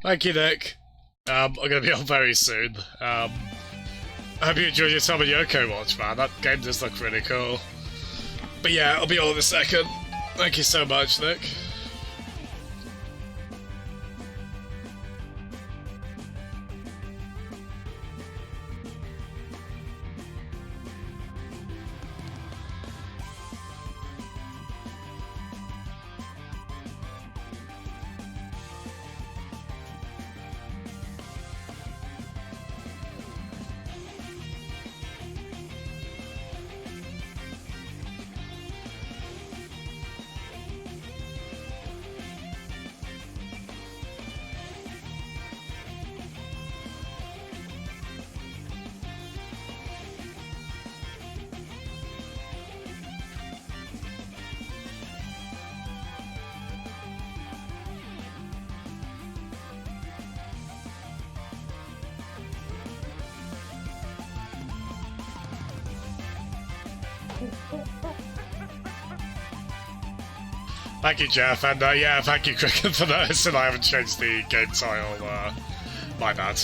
Thank you, Nick. I'm gonna be on very soon. I hope you enjoyed your time on Yoko Watch, man. That game does look really cool. But yeah, I'll be on in a second. Thank you so much, Nick. Thank you, Jeff, and yeah, thank you, Kriken, for noticing I haven't changed the game title. My bad.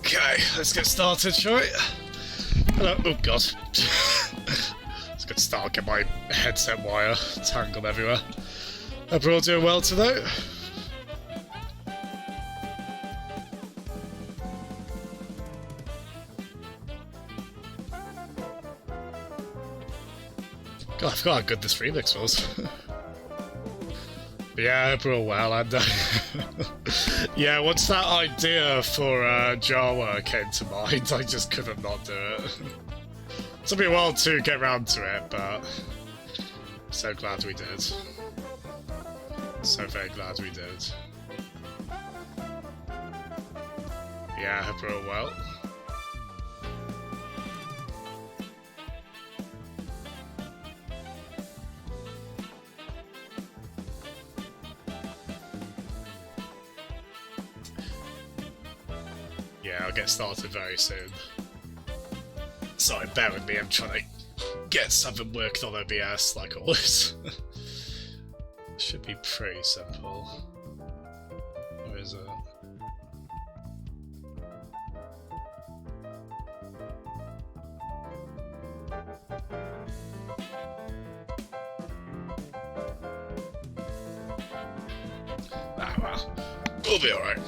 Okay, let's get started, shall we? Hello. Oh god. Let's get started, get my headset wire tangled everywhere. Hope we're all doing well today. God, I forgot how good this remix was. But yeah, I hope we're all well, and yeah, once that idea for Jawa came to mind, I just couldn't not do it. It took me a while to get round to it, but so glad we did. So very glad we did. Yeah, I hope we're all well. Yeah, I'll get started very soon. Sorry, bear with me, I'm trying to get something working on OBS, like always. Should be pretty simple. Or is it? Ah, well, we'll be alright.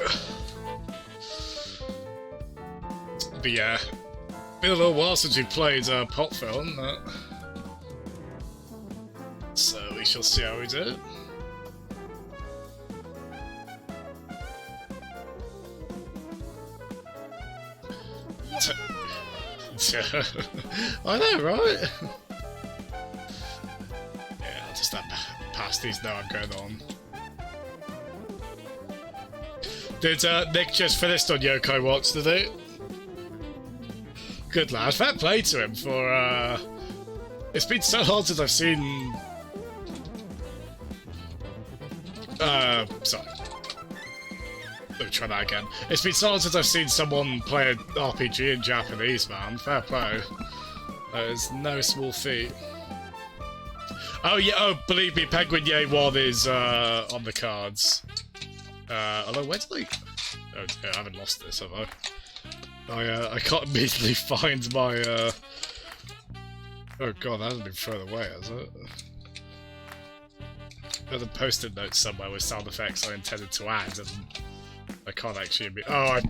But yeah, been a little while since we played Pot Film, so we shall see how we do. I know, right? Yeah, I'll just pass these now I'm going on. Did Nick just finished on Yokai Watch, did he? Good lad. Fair play to him for, it's been so hard since I've seen... sorry. Let me try that again. It's been so long since I've seen someone play an RPG in Japanese, man. Fair play. That is no small feat. Oh yeah, oh, believe me, Penguin Yay 1 is, on the cards. Although, where did I... Oh, yeah, I haven't lost this, have I? I can't immediately find my, Oh god, that hasn't been thrown away, has it? There's a post-it note somewhere with sound effects I intended to add, and I can't actually... Oh,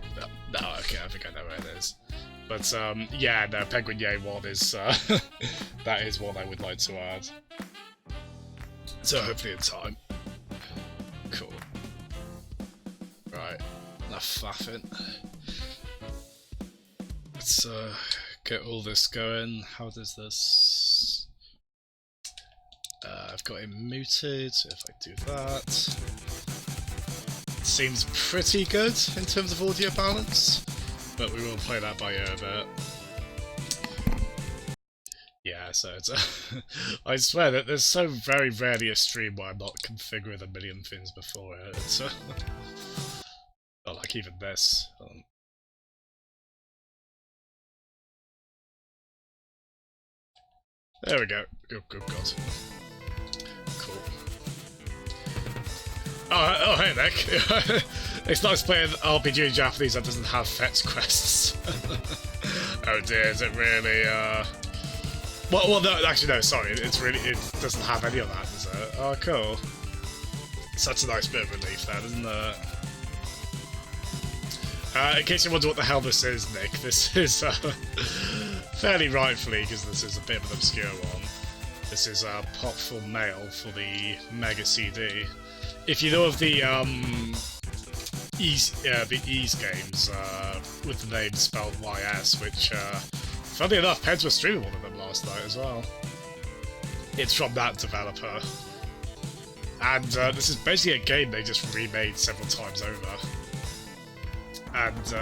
no, okay, I think I know where it is. But, yeah, no, Penguin Yay 1 is, that is one I would like to add. So hopefully in time. Cool. Right, enough faffing. Let's get all this going. How does this... I've got him muted, so if I do that... It seems pretty good in terms of audio balance, but we will play that by ear a bit. Yeah, so it's... I swear that there's so very rarely a stream where I'm not configuring a million things before it. It's, well, like even this. There we go. Oh, good god. Cool. Oh, hey, Nick. It's nice playing RPG in Japanese that doesn't have fetch quests. Oh dear, is it really, Well, no, actually, no, sorry. It doesn't have any of that, does it? Oh, cool. Such a nice bit of relief then, isn't it? In case you wonder what the hell this is, Nick, this is, fairly rightfully, because this is a bit of an obscure one. This is Potful Mail for the Mega CD. If you know of the Ease games with the name spelled YS, which, funny enough, Peds was streaming one of them last night as well. It's from that developer. And this is basically a game they just remade several times over. And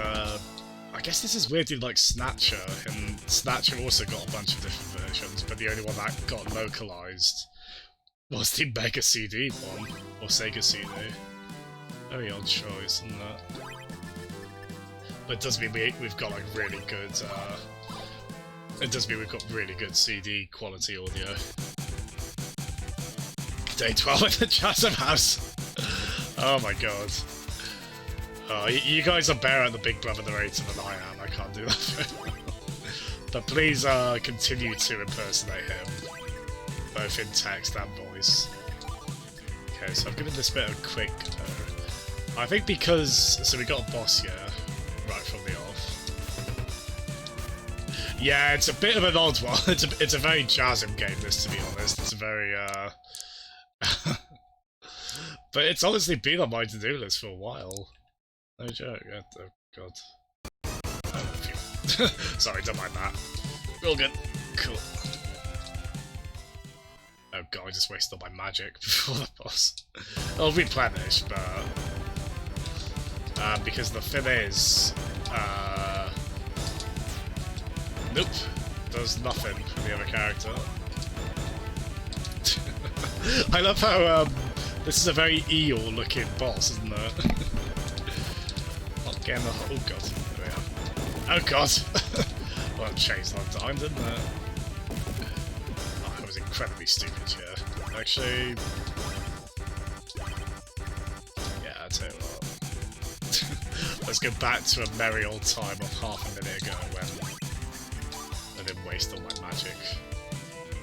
I guess this is weirdly like Snatcher, and Snatcher also got a bunch of different versions, but the only one that got localized was the Mega CD one, or Sega CD. Very odd choice, isn't it? But it does mean we've got like really good, it does mean we've got really good CD quality audio. Day 12 in the Chasm House! Oh my god. Oh, you guys are better at the Big Brother narrator than I am, I can't do that very well. But please continue to impersonate him, both in text and voice. Okay, so I've given this bit a quick I think because... so we got a boss here, right from the off. Yeah, it's a bit of an odd one. It's a very Jasm game, this, to be honest. It's a very, but it's honestly been on my to-do list for a while. No joke. Oh, god. Oh, sorry, don't mind that. We're all good. Cool. Oh god, I just wasted all my magic before the boss. I'll replenish, but... because the thing is... nope. Does nothing for the other character. I love how, this is a very Eeyore looking boss, isn't it? Not getting the... oh god. There we are. Oh god! Well, it changed that time, didn't it? Oh, I was incredibly stupid here. Actually... yeah, I'll tell you what. Let's go back to a merry old time of half a minute ago when I didn't waste all my magic.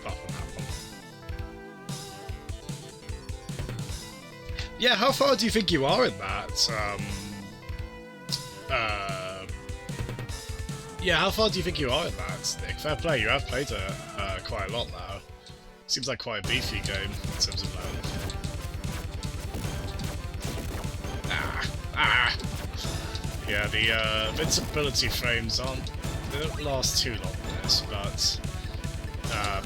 Apart from that one. Yeah, how far do you think you are in that? Yeah, how far do you think you are in that, Nick? Fair play, you have played it quite a lot now. Seems like quite a beefy game in terms of yeah, the invincibility frames they don't last too long in this, but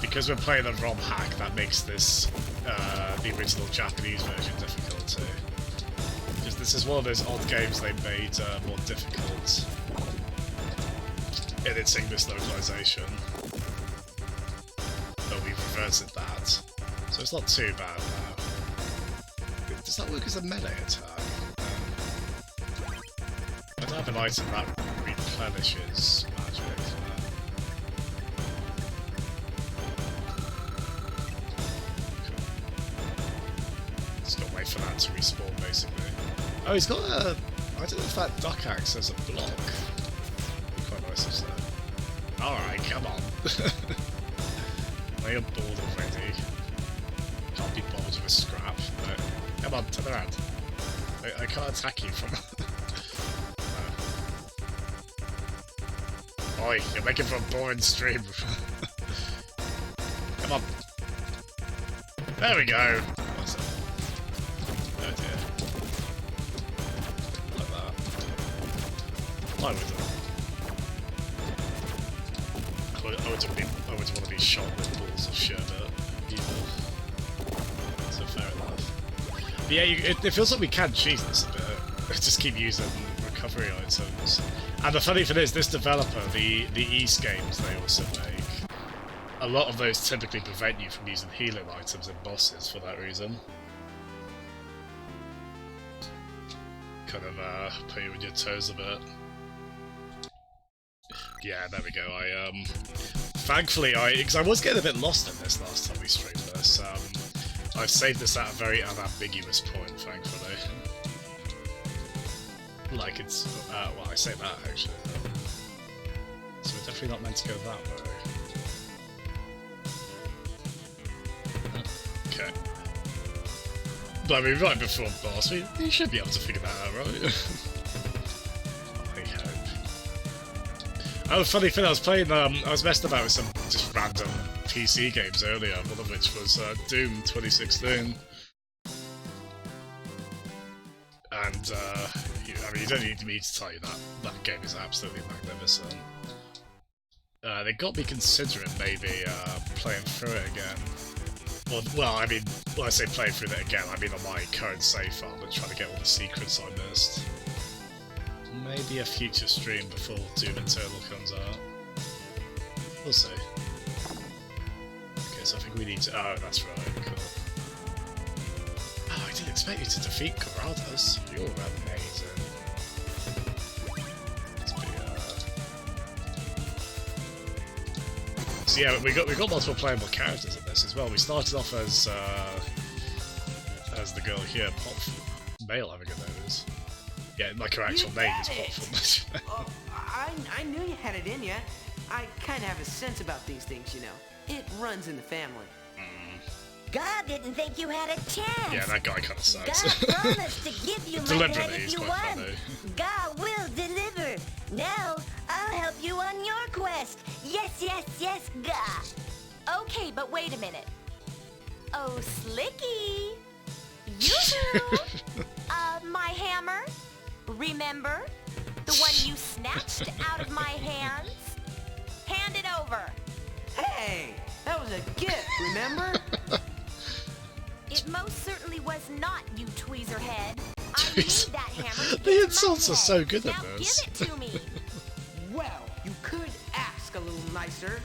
because we're playing the ROM hack, that makes this the original Japanese version difficult too. Because this is one of those odd games they made more difficult in its English localization. But we've reverted that, so it's not too bad now. Does that work as a melee attack? I don't have an item that replenishes magic. Just gotta wait for that to respawn, basically. Oh, he's got a... I don't know if that duck axe has a block. Quite nice, isn't it? Alright, come on. Are you bored already? Can't be bothered with a scrap, but... come on, turn around. I can't attack you from... Oi, you're making for a boring stream. Come on. There we go. What's that? Oh dear. Like that. Why would I would want to be shot with balls of sherbet. Evil. So fair enough. But yeah, it feels like we can cheese this a bit. Just keep using recovery items. And the funny thing is, this developer, the East games they also make, a lot of those typically prevent you from using healing items and bosses for that reason. Kind of put you on your toes a bit. Yeah, there we go. Thankfully, because I was getting a bit lost in this last time we streamed this, I've saved this at a very unambiguous point, thankfully. Like it's, well, I say that actually. So we're definitely not meant to go that way. Okay. But I mean, right before boss, we should be able to figure that out, right? I hope. Oh, the funny thing, I was playing, I was messing about with some just random PC games earlier, one of which was Doom 2016. And, I mean, you don't need me to tell you that that game is absolutely magnificent. They got me considering maybe playing through it again. Well, I mean, when I say play through that again, I mean on my current save file, I'm trying to get all the secrets I missed. Maybe a future stream before Doom Eternal comes out. We'll see. Okay, so I think we need to... Oh, that's right, cool. Oh, I didn't expect you to defeat Corrados. You're amazing. So yeah, we got multiple playable characters in this as well. We started off as the girl here, Pop Male, I think her name is. Yeah, like her actual name is Pop. Oh, I knew you had it in you. I kind of have a sense about these things, you know. It runs in the family. God didn't think you had a chance. Yeah, that guy kind of sucks. God promised to give you my head if you won. Funny. God will deliver. Now, I'll help you on your quest. Yes, yes, yes, God. Okay, but wait a minute. Oh, Slicky. Yoo-hoo! My hammer? Remember? The one you snatched out of my hands? Hand it over. Hey, that was a gift, remember? It most certainly was not, you tweezerhead. I need that hammer to The get to insults my are head. so good at now this. Give it to me. Well, you could ask a little nicer.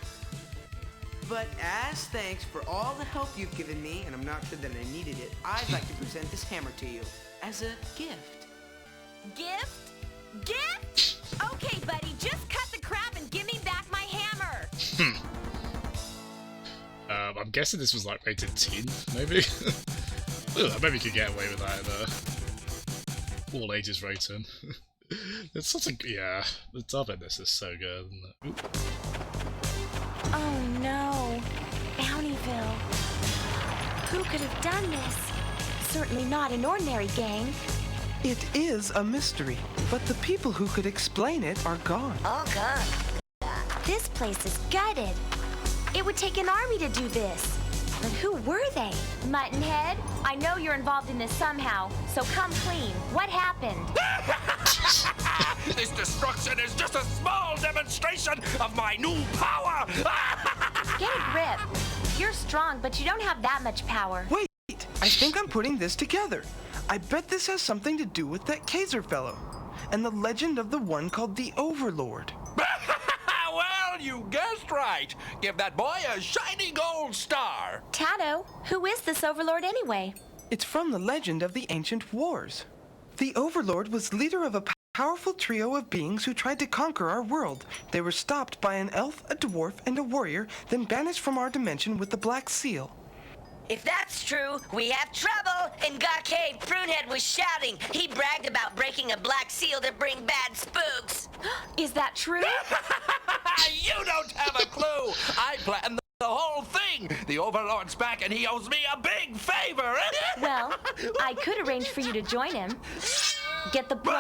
But as thanks for all the help you've given me, and I'm not sure that I needed it, I'd like to present this hammer to you as a gift. Gift? Gift? Okay, buddy, just cut the crap and give me back my hammer. I'm guessing this was like rated teen, maybe? Maybe you could get away with that in all ages rating. It's such a... yeah, the dub in this is so good, isn't it? Oop. Oh no, Bountyville. Who could have done this? Certainly not an ordinary gang. It is a mystery, but the people who could explain it are gone. All gone. This place is gutted. It would take an army to do this. But who were they? Muttonhead, I know you're involved in this somehow, so come clean. What happened? This destruction is just a small demonstration of my new power! Get a grip. You're strong, but you don't have that much power. Wait, I think I'm putting this together. I bet this has something to do with that Kaiser fellow and the legend of the one called the Overlord. Well, you guessed right. Give that boy a shiny gold star. Tato, who is this overlord anyway? It's from the legend of the ancient wars. The Overlord was leader of a powerful trio of beings who tried to conquer our world. They were stopped by an elf, a dwarf, and a warrior, then banished from our dimension with the Black Seal. If that's true, we have trouble. In Garcade, Prunehead was shouting. He bragged about breaking a black seal to bring bad spooks. Is that true? You don't have a clue. I planned the whole thing. The Overlord's back and he owes me a big favor. Well, I could arrange for you to join him. Get the point?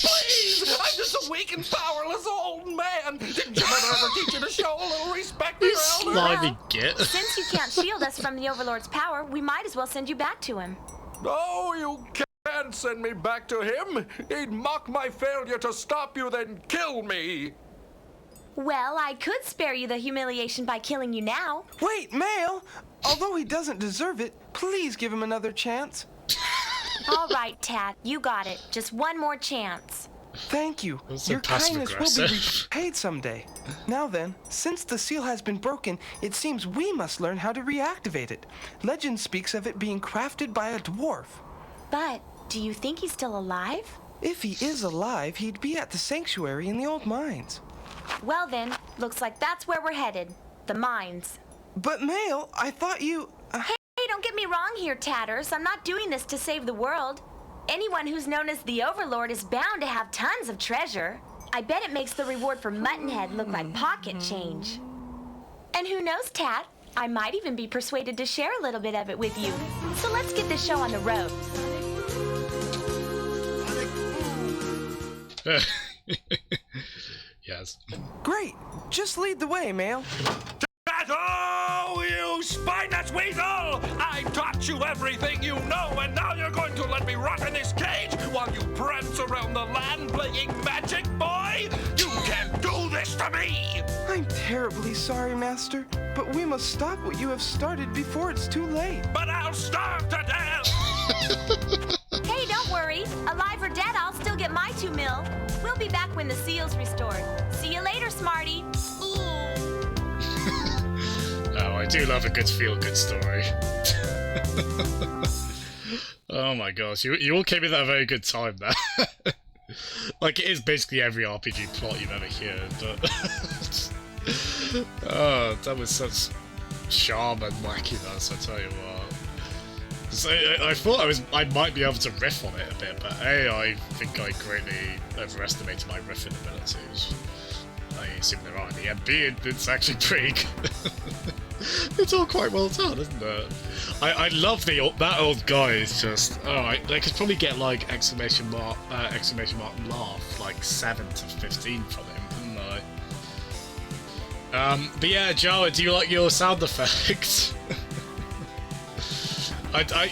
Please! I'm just a weak and powerless old man. Didn't your mother ever teach you to show a little respect to You your elder? slimy git. Since you can't shield us from the Overlord's power, we might as well send you back to him. No, you can't send me back to him. He'd mock my failure to stop you, then kill me. Well, I could spare you the humiliation by killing you now. Wait, Mail! Although he doesn't deserve it, please give him another chance. All right, Tat, you got it. Just one more chance. Thank you. That's so Your kindness will be passive-aggressive. repaid someday. Now then, since the seal has been broken, it seems we must learn how to reactivate it. Legend speaks of it being crafted by a dwarf. But do you think he's still alive? If he is alive, he'd be at the sanctuary in the old mines. Well then, looks like that's where we're headed. The mines. But Mail, I thought you... Hey, don't get me wrong here, Tatters. I'm not doing this to save the world. Anyone who's known as the Overlord is bound to have tons of treasure. I bet it makes the reward for Muttonhead look like pocket change. And who knows, Tat? I might even be persuaded to share a little bit of it with you. So let's get this show on the road. Yes. Great! Just lead the way, Mail. Oh, you spineless weasel! I taught you everything you know, and now you're going to let me rot in this cage while you prance around the land playing magic, boy? You can't do this to me! I'm terribly sorry, Master, but we must stop what you have started before it's too late. But I'll starve to death! Hey, don't worry. Alive or dead, I'll still get my 2 mil. We'll be back when the seal's restored. See you later, Smarty. Oh, I do love a good feel-good story. Oh my gosh, you all came in at a very good time there. Like, it is basically every RPG plot you've ever heard, but... Oh, that was such charm and wackiness, I tell you what. So I thought I might be able to riff on it a bit, but A, I think I greatly overestimated my riffing abilities. I assume there are in the end. B, it's actually pretty good. It's all quite well done, isn't it? I love that old guy is just... Oh, they could probably get like exclamation mark laugh, like 7 to 15 from him, couldn't I? But yeah, Jawa, do you like your sound effects?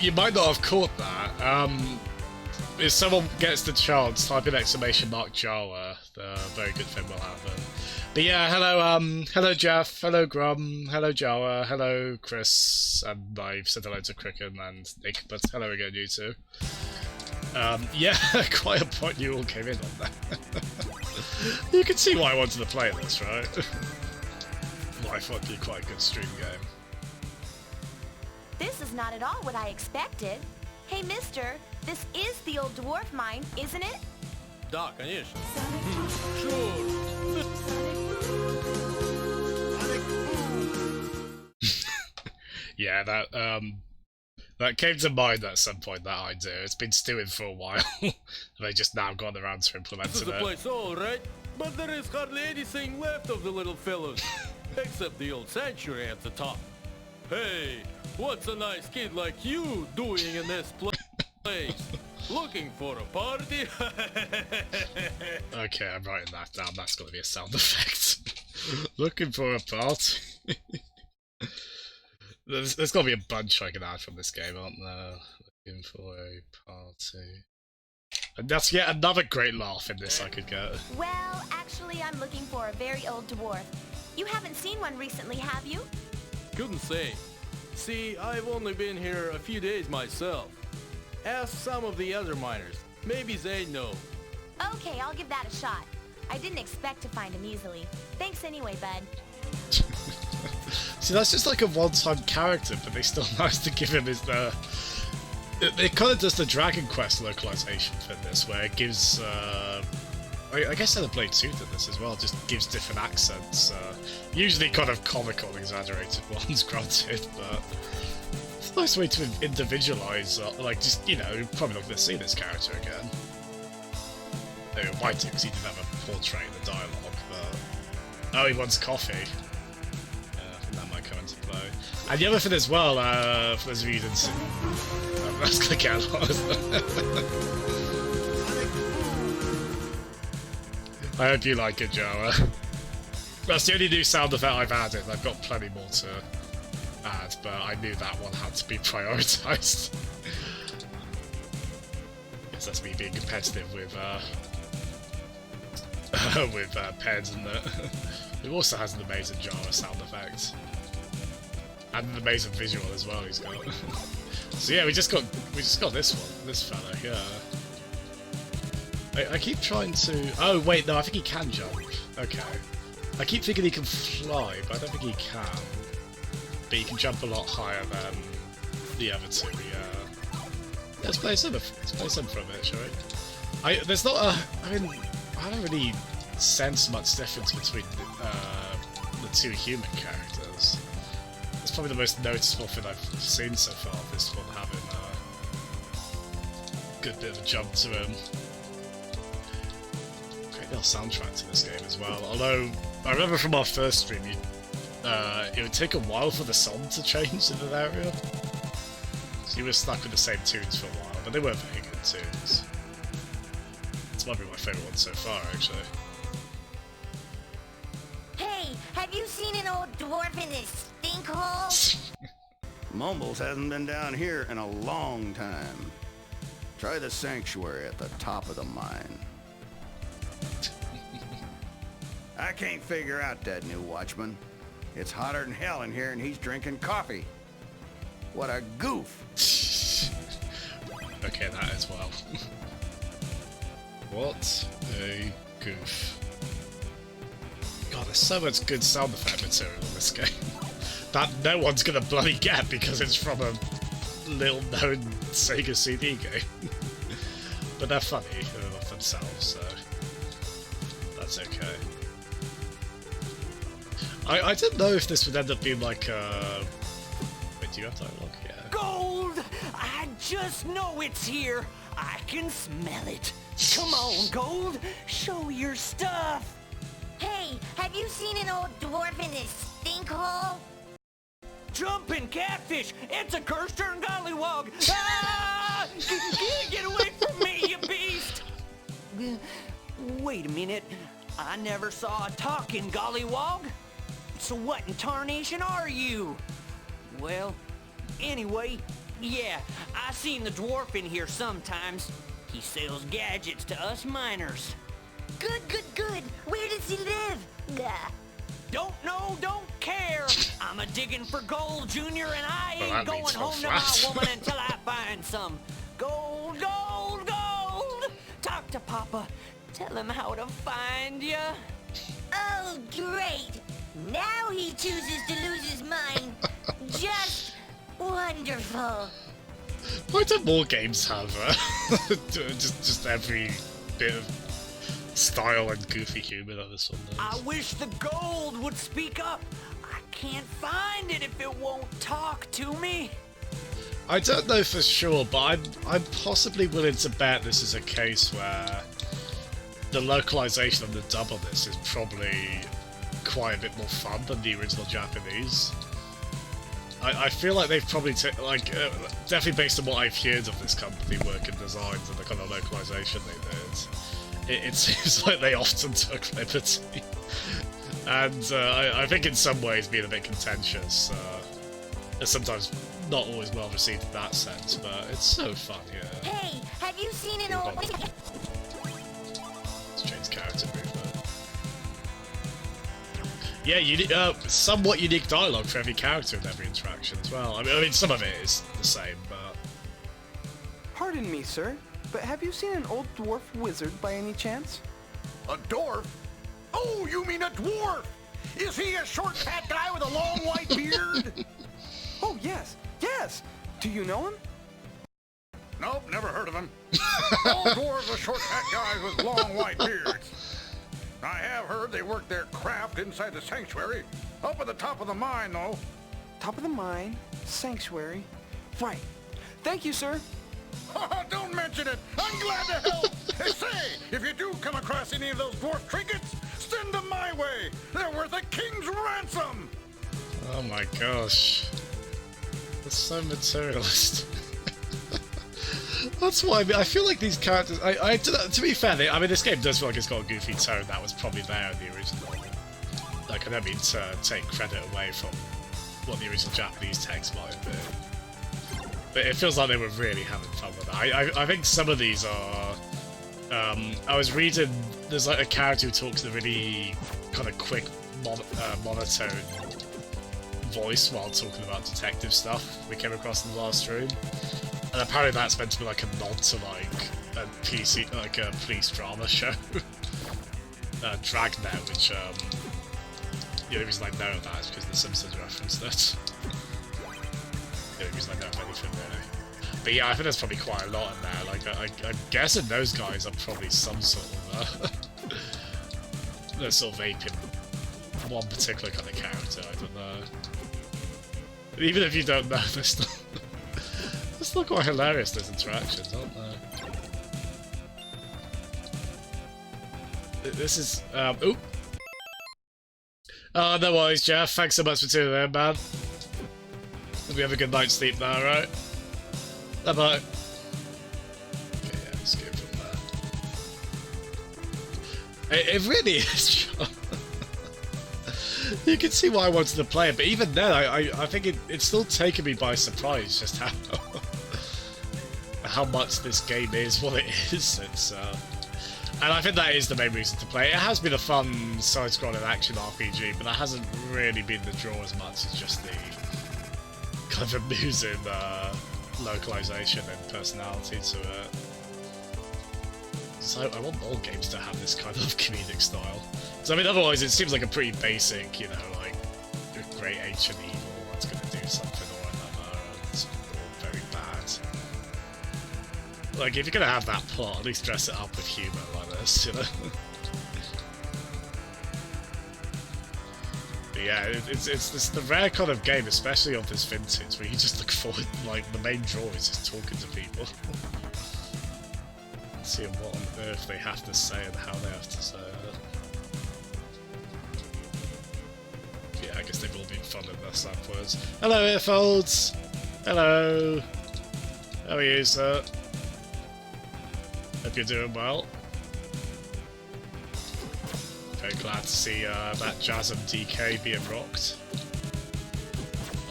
You might not have caught that. If someone gets the chance, type in exclamation mark Jawa, a very good thing will happen. But yeah, hello Jeff, hello Grum, hello Jawa, hello Chris, and I've said hello to Kriken and Nick, but hello again you two. Yeah, quite a point you all came in on that. You can see why I wanted to play this, right? Well, I thought it'd be quite a good stream game. This is not at all what I expected. Hey, mister, this is the old dwarf mine, isn't it? Да, конечно. Sure. Yeah, that came to mind at some point, that idea. It's been stewing for a while. They just now got around to This is implementing the it. place, all right. But there is hardly anything left of the little fellows, except the old sanctuary at the top. Hey, what's a nice kid like you doing in this place? Looking for a party? Okay, I'm writing that down. That's got to be a sound effect. Looking for a party. There's got to be a bunch I can add from this game, aren't there? Looking for a party. And that's yet another great laugh in this I could get. Well, actually, I'm looking for a very old dwarf. You haven't seen one recently, have you? Couldn't say. See, I've only been here a few days myself. Ask some of the other miners. Maybe they know. Okay, I'll give that a shot. I didn't expect to find him easily. Thanks anyway, bud. See, that's just like a one-time character, but they still managed to give him his... It kind of does the Dragon Quest localization for this, where it gives... I guess Blade 2 did this as well, just gives different accents. Usually kind of comical, exaggerated ones, granted, but... It's a nice way to individualise, like, just, you know, you're probably not going to see this character again. They might do, because he didn't have a portrait in the dialogue, but... Oh, he wants coffee. I think that might come into play. And the other thing as well, for those of you who didn't see... that's going to get a lot, isn't it? I hope you like it, Jawa. That's the only new sound effect I've added. I've got plenty more to add, but I knew that one had to be prioritised. Guess that's me being competitive with Peds, isn't it? It also has an amazing Jawa sound effect. And an amazing visual as well he's got. So yeah, we just got this one, this fella, yeah. I keep trying to... Oh wait, no, I think he can jump. Okay. I keep thinking he can fly, but I don't think he can. But he can jump a lot higher than the other two, yeah. Let's play some for a bit, shall we? There's not a... I mean, I don't really sense much difference between the two human characters. It's probably the most noticeable thing I've seen so far, this one having a good bit of a jump to him. Great little soundtrack to this game as well, although I remember from our first stream, it would take a while for the song to change in an area. So you were stuck with the same tunes for a while, but they were very good tunes. This might be my favourite one so far, actually. Hey, have you seen an old dwarf in this stinkhole? Mumbles hasn't been down here in a long time. Try the sanctuary at the top of the mine. I can't figure out that new watchman. It's hotter than hell in here and he's drinking coffee. What a goof. Okay, that as well. What a goof. God, there's so much good sound effect material in this game that no one's gonna bloody get because it's from a little-known Sega CD game. But they're funny enough themselves, so that's okay. I didn't know if this would end up being like Wait, do you have dialogue? Yeah. Gold! I just know it's here. I can smell it. Come on, Gold. Show your stuff. Hey, have you seen an old dwarf in this stinkhole? Jumping catfish. It's a curse-turned gollywog. Ah! Get away from me, you beast. Wait a minute. I never saw a talking gollywog. So what in tarnation are you? Well, anyway, yeah, I seen the dwarf in here sometimes. He sells gadgets to us miners. Good. Where does he live? Gah. Don't know, don't care. I'm a digging for gold, Junior, and I Well, ain't that going means home to no my flat. woman until I find some. Gold, gold, gold! Talk to Papa. Tell him how to find ya. Oh, great. Now he chooses to lose his mind. Just wonderful. Why don't more games have just every bit of style and goofy humor that this one does? I wish the gold would speak up. I can't find it if it won't talk to me. I don't know for sure, but I'm possibly willing to bet this is a case where the localization of the dub on this is probably quite a bit more fun than the original Japanese. I feel like they've probably definitely based on what I've heard of this company working designs and the kind of localization they did. It seems like they often took liberty, and I think in some ways being a bit contentious. It's sometimes not always well received in that sense, but it's so fun, yeah. Hey, have you seen an old... Let's change character movement. Yeah, somewhat unique dialogue for every character in every interaction as well. I mean, some of it is the same, but... Pardon me, sir, but have you seen an old dwarf wizard by any chance? A dwarf? Oh, you mean a dwarf? Is he a short, fat guy with a long white beard? Oh, yes. Do you know him? Nope, never heard of him. All dwarves are short, fat guys with long white beards. I have heard they work their craft inside the sanctuary. Up at the top of the mine, though. Top of the mine, sanctuary. Right. Thank you, sir. Don't mention it. I'm glad to help. Hey, say, if you do come across any of those dwarf trinkets, send them my way. They're worth a king's ransom. Oh my gosh. That's so materialist. That's why I feel like these characters... to be fair, this game does feel like it's got a goofy tone that was probably there in the original. Like, I don't mean to take credit away from what the original Japanese text might have been. But it feels like they were really having fun with it. I think some of these are... I was reading... There's like a character who talks in a really kind of quick, monotone voice while talking about detective stuff we came across in the last stream. And apparently that's meant to be like a nod to like a police drama show. Dragnet, which the only reason I know that is because the Simpsons referenced it. The only reason I know of anything really. But yeah, I think there's probably quite a lot in there. Like I'm guessing those guys are probably some sort of they're sort of aping one particular kind of character, I don't know. Even if you don't know, they're still quite hilarious, those interactions, aren't they? This is, oop! Oh, no worries, Jeff. Thanks so much for tuning in, man. Hope you have a good night's sleep now, right? Bye-bye. Okay, yeah, let's go from there. It really is, John. You can see why I wanted to play it, but even then, I think it's still taken me by surprise just how much this game is what it is. It's And I think that is the main reason to play. It has been a fun side-scrolling action RPG, but that hasn't really been the draw as much as just the kind of amusing localization and personality to it. So I want all games to have this kind of comedic style. So I mean, otherwise it seems like a pretty basic, you know, like a great ancient evil that's going to do something or another, and it's all very bad. Like, if you're going to have that plot, at least dress it up with humour like this, you know? But yeah, it's the rare kind of game, especially of this vintage, where you just look forward, like, the main draw is just talking to people. Seeing what on earth they have to say and how they have to say it. Yeah, I guess they've all been fun in this upwards. Hello, Earfolds! Hello! How are you, sir? Hope you're doing well. Very glad to see that Jasm DK being rocked.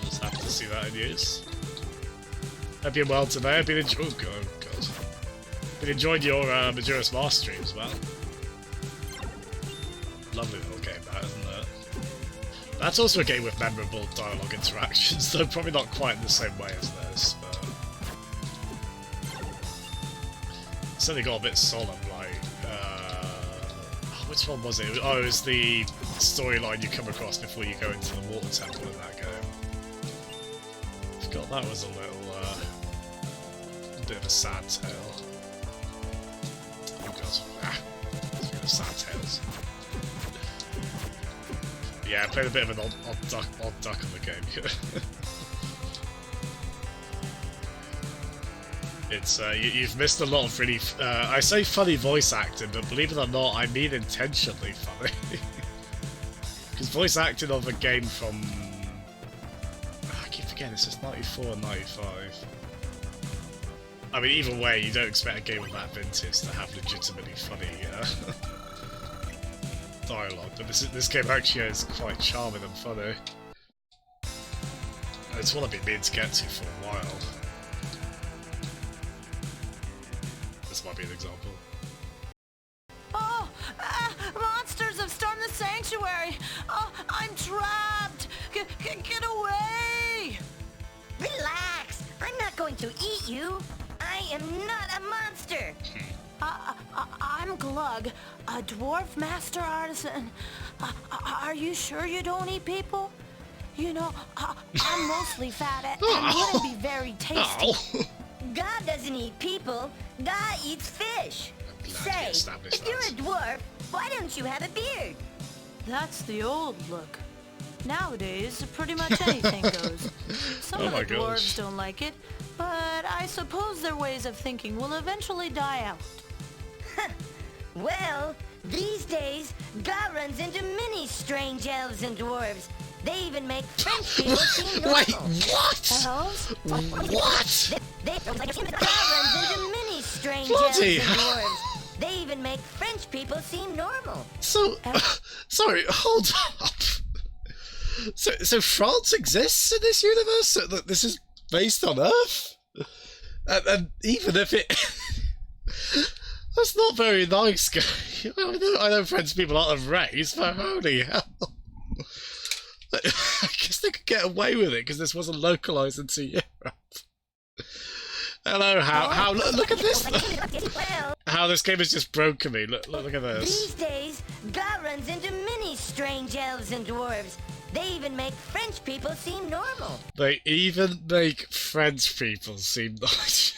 I was happy to see that in use. Hope you're well today. I've been enjoying. Oh god. Been enjoying your Majora's Mask stream as well. Lovely little game, that, isn't it? That's also a game with memorable dialogue interactions, though probably not quite in the same way as this, but certainly got a bit solemn, like, which one was it? Oh, it was the storyline you come across before you go into the water temple in that game. I forgot that was a little, bit of a sad tale. Oh god, speaking of sad tales. Yeah, I played a bit of an odd duck on the game here. It's, you've missed a lot of really, I say funny voice acting, but believe it or not, I mean intentionally funny. Because voice acting of a game from, I keep forgetting, it's just 94 and 95. I mean, either way, you don't expect a game of that vintage to have legitimately funny dialogue, but this game actually is quite charming and funny. And it's what I've been meaning to get to for a while. This might be an example. Oh! Monsters have stormed the sanctuary! Oh, I'm trapped! Get away! Relax! I'm not going to eat you! I am not a monster! I'm Glug, a dwarf master artisan. Are you sure you don't eat people? You know, I'm mostly fat and wouldn't be very tasty. God doesn't eat people, God eats fish. Say, if you're a dwarf, why don't you have a beard? That's the old look. Nowadays, pretty much anything goes. Some of the dwarves don't like it, but I suppose their ways of thinking will eventually die out. Well, these days, God runs into many strange elves and dwarves. They even make French people seem normal. Wait, what? Elves? What? God runs into many strange elves and dwarves. They even make French people seem normal. So, sorry, hold up. So France exists in this universe? So this is based on Earth? And even if it... That's not very nice, guy. I know French people aren't of race, but holy hell. I guess they could get away with it because this wasn't localized into Europe. Hello, how look at this. How this game has just broken me. Look at this. These days, God runs into many strange elves and dwarves. They even make French people seem normal. They even make French people seem nice.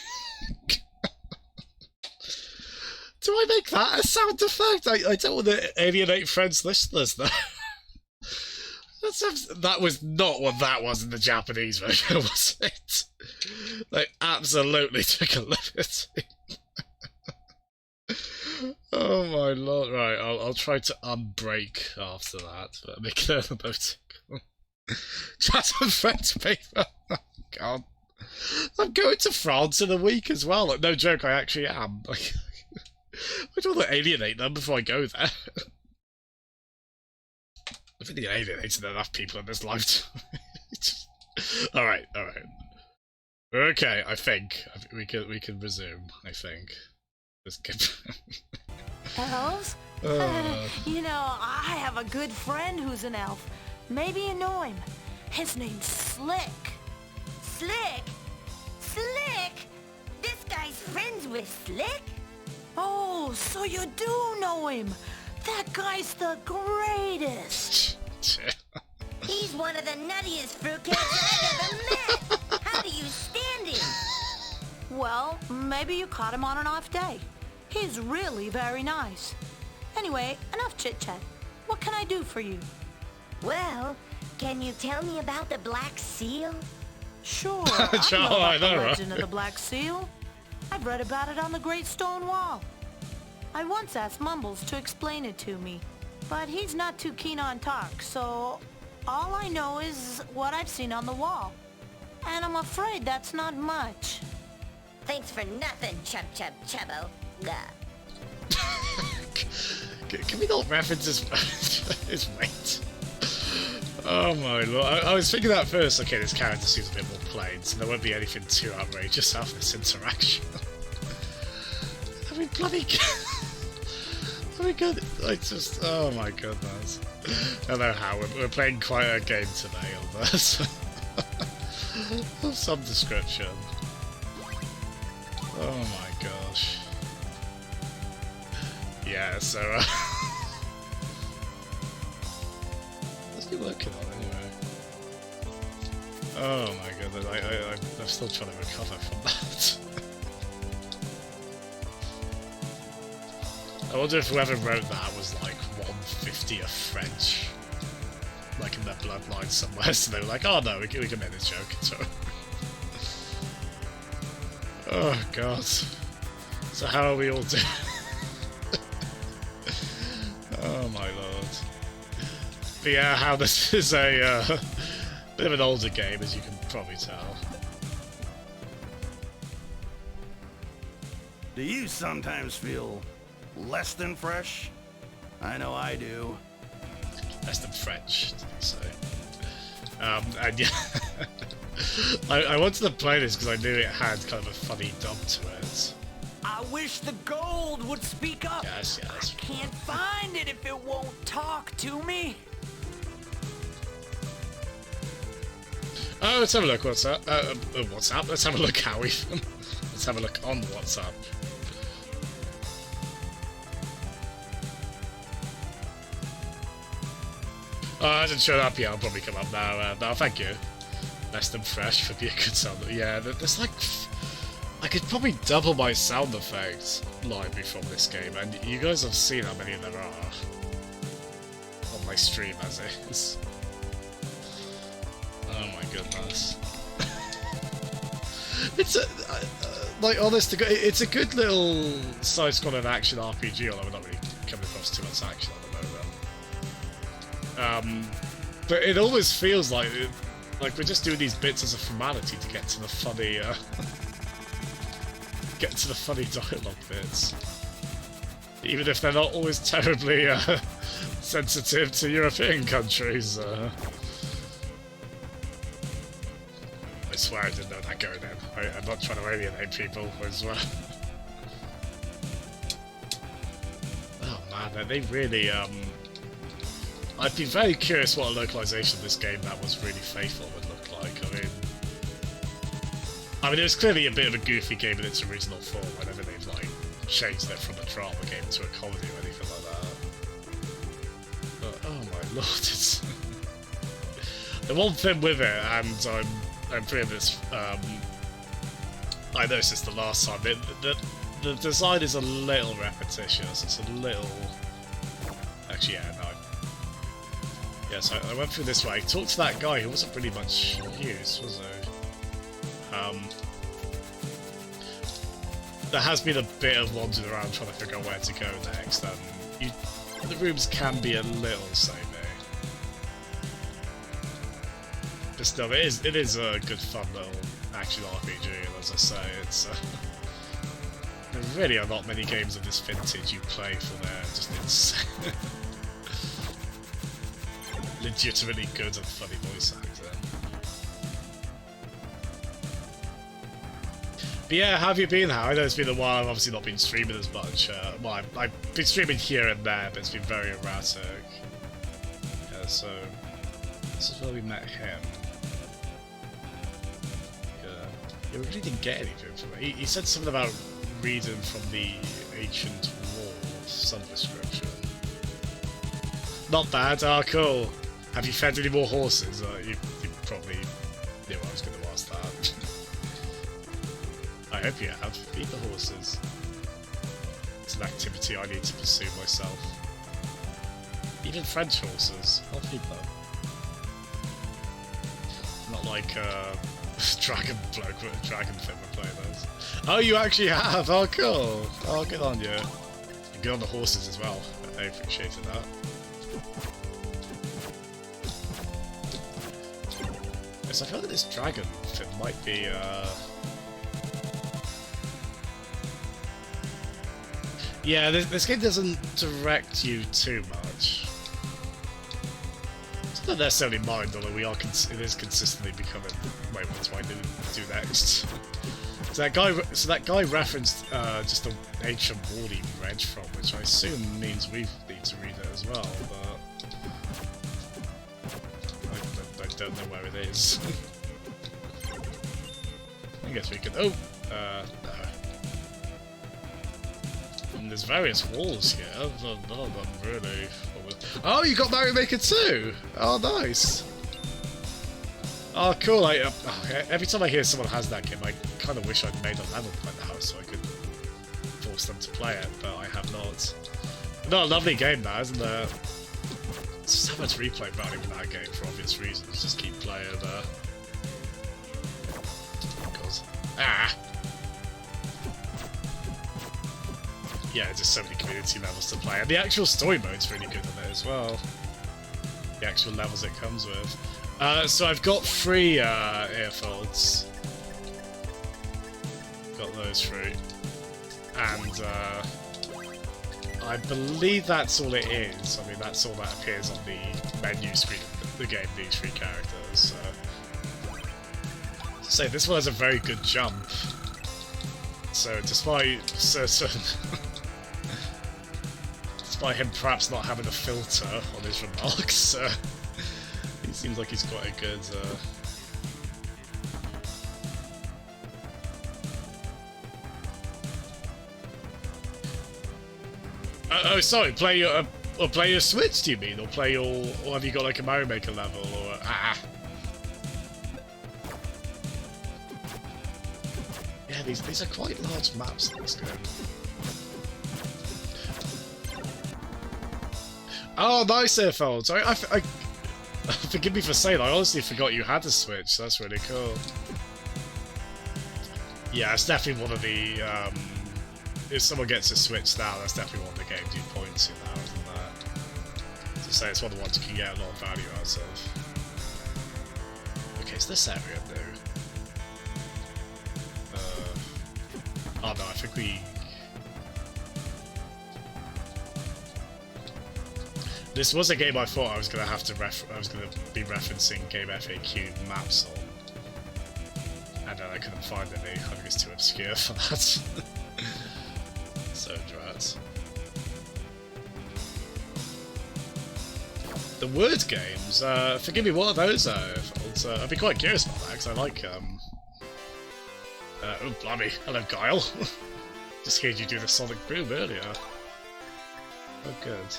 Do I make that a sound effect? I don't want to alienate French listeners, though. That was not what that was in the Japanese version, was it? They absolutely took a liberty. Oh my lord! Right, I'll try to unbreak after that. But make it emoticon. Chat on French paper. Oh god! I'm going to France in a week as well. Like, no joke, I actually am. Like, I don't want to alienate them before I go there. I've really alienated enough people in this lifetime. Alright. Okay, I think we can resume, I think. Just get Elves? You know, I have a good friend who's an elf. Maybe you know him. His name's Slick. Slick? Slick? This guy's friends with Slick? Oh, so you do know him. That guy's the greatest. He's one of the nuttiest fruitcakes I've ever met. How do you stand him? Well, maybe you caught him on an off day. He's really very nice. Anyway, enough chit-chat. What can I do for you? Well, can you tell me about the Black Seal? Sure, Sure, I know about I know, the right? legend of the Black Seal. I've read about it on the Great Stone Wall. I once asked Mumbles to explain it to me, but he's not too keen on talk, so all I know is what I've seen on the wall. And I'm afraid that's not much. Thanks for nothing, Chubbo. Can we not reference his weight? Oh my lord. I was thinking that first, okay, this character seems a bit more plain, so there won't be anything too outrageous out of this interaction. I mean, bloody good. Like, just, oh my goodness. I don't know how, we're playing quite a game today on this. Of some description. Oh my gosh. Yeah, so, what's he working on anyway? Oh my goodness, I'm still trying to recover from that. I wonder if whoever wrote that was like 1/50 of French. Like in their bloodline somewhere, so they were like, oh no, we can make this joke. So, oh god. So how are we all doing? Oh my lord. But yeah, how this is a bit of an older game, as you can probably tell. Do you sometimes feel less than fresh? I know I do. Less than French, did you say? And yeah, I wanted to play this because I knew it had kind of a funny dub to it. I wish the gold would speak up. Yes. I can't find it if it won't talk to me. Oh, let's have a look. WhatsApp. WhatsApp. Let's have a look how even. Let's have a look on WhatsApp. Oh, it hasn't shown up yet. I'll probably come up now. No, thank you. Less than fresh for being a good sound. Yeah, there's like, I could probably double my sound effects library from this game, and you guys have seen how many there are on my stream as is. Oh my goodness. It's a, like, honest to God, it's a good little side-scrolling action RPG, although we're not really coming across too much action at the moment. But it always feels like we're just doing these bits as a formality to get to the funny, dialogue bits. Even if they're not always terribly sensitive to European countries. I swear I didn't know that going in. I'm not trying to alienate people as well. Oh man, they really, I'd be very curious what a localization of this game that was really faithful would look like. I mean, it was clearly a bit of a goofy game in its original form, whenever they've, like, changed it from a drama game to a comedy or anything like that. But, oh my lord, it's... The one thing with it, and I'm pretty this, I noticed this the last time, the design is a little repetitious, it's a little... Actually, yeah, no. Yeah, so I went through this way, talked to that guy who wasn't pretty much used, was he? There has been a bit of wandering around trying to figure out where to go next, and the rooms can be a little samey. But still, it is a good fun little action RPG, and as I say, it's there really are not many games of this vintage you play for their just insane, legitimately good and funny voice acting. But yeah, how have you been, How? I know it's been a while, I've obviously not been streaming as much. Well, I've been streaming here and there, but it's been very erratic. Yeah, so... This is where we met him. Yeah, we really didn't get anything from it. He said something about reading from the ancient wall of some description. Not bad, cool. Have you fed any more horses? You probably knew I was going to ask that. I hope you have. Feed the horses. It's an activity I need to pursue myself. Even French horses. I'll feed them. Not like Dragon Thing we're playing those. Oh, you actually have! Oh, cool! Oh, good on you. And good on the horses as well. I appreciated that. Yes, I feel like this Dragon Thing might be, Yeah, this game doesn't direct you too much. It's not necessarily mind, although it is consistently becoming. Wait, what do I do next? So that guy referenced just the ancient wall he read from, which I assume means we need to read it as well, but I don't know where it is. I guess we could. Oh, no. And there's various walls here, but none of them really. Oh, you got Mario Maker 2! Oh, nice! Oh, cool. Every time I hear someone has that game, I kind of wish I'd made a level by the house so I could force them to play it, but I have not. Not a lovely game, that, isn't it? There's so much replay value in that game for obvious reasons. Just keep playing. Ah! Yeah, just so many community levels to play, and the actual story mode's really good in it as well. The actual levels it comes with. So I've got 3 earfolds. Got those 3. And I believe that's all it is. I mean, that's all that appears on the menu screen of the game, these 3 characters. So this one has a very good jump. So despite despite him perhaps not having a filter on his remarks, he seems like he's quite a good. Oh, sorry. Play your Switch? Do you mean, or have you got like a Mario Maker level, or Yeah, these are quite large maps in this game. Oh, nice, earfolds. I forgive me for saying, I honestly forgot you had a Switch. That's really cool. Yeah, it's definitely one of the. If someone gets a Switch now, that's definitely one of the games you point to now, isn't that? To say it's one of the ones you can get a lot of value out of. Okay, so this area new. Oh no, I think we. This was a game I thought I was gonna have to be referencing Game FAQ maps on, and then I couldn't find any. I think it's too obscure for that. So drats. The word games. Forgive me, what are those? I'd be quite curious about that because I like. Oh blimey! Hello, Guile. Just heard you do the Sonic Boom earlier. Oh, good.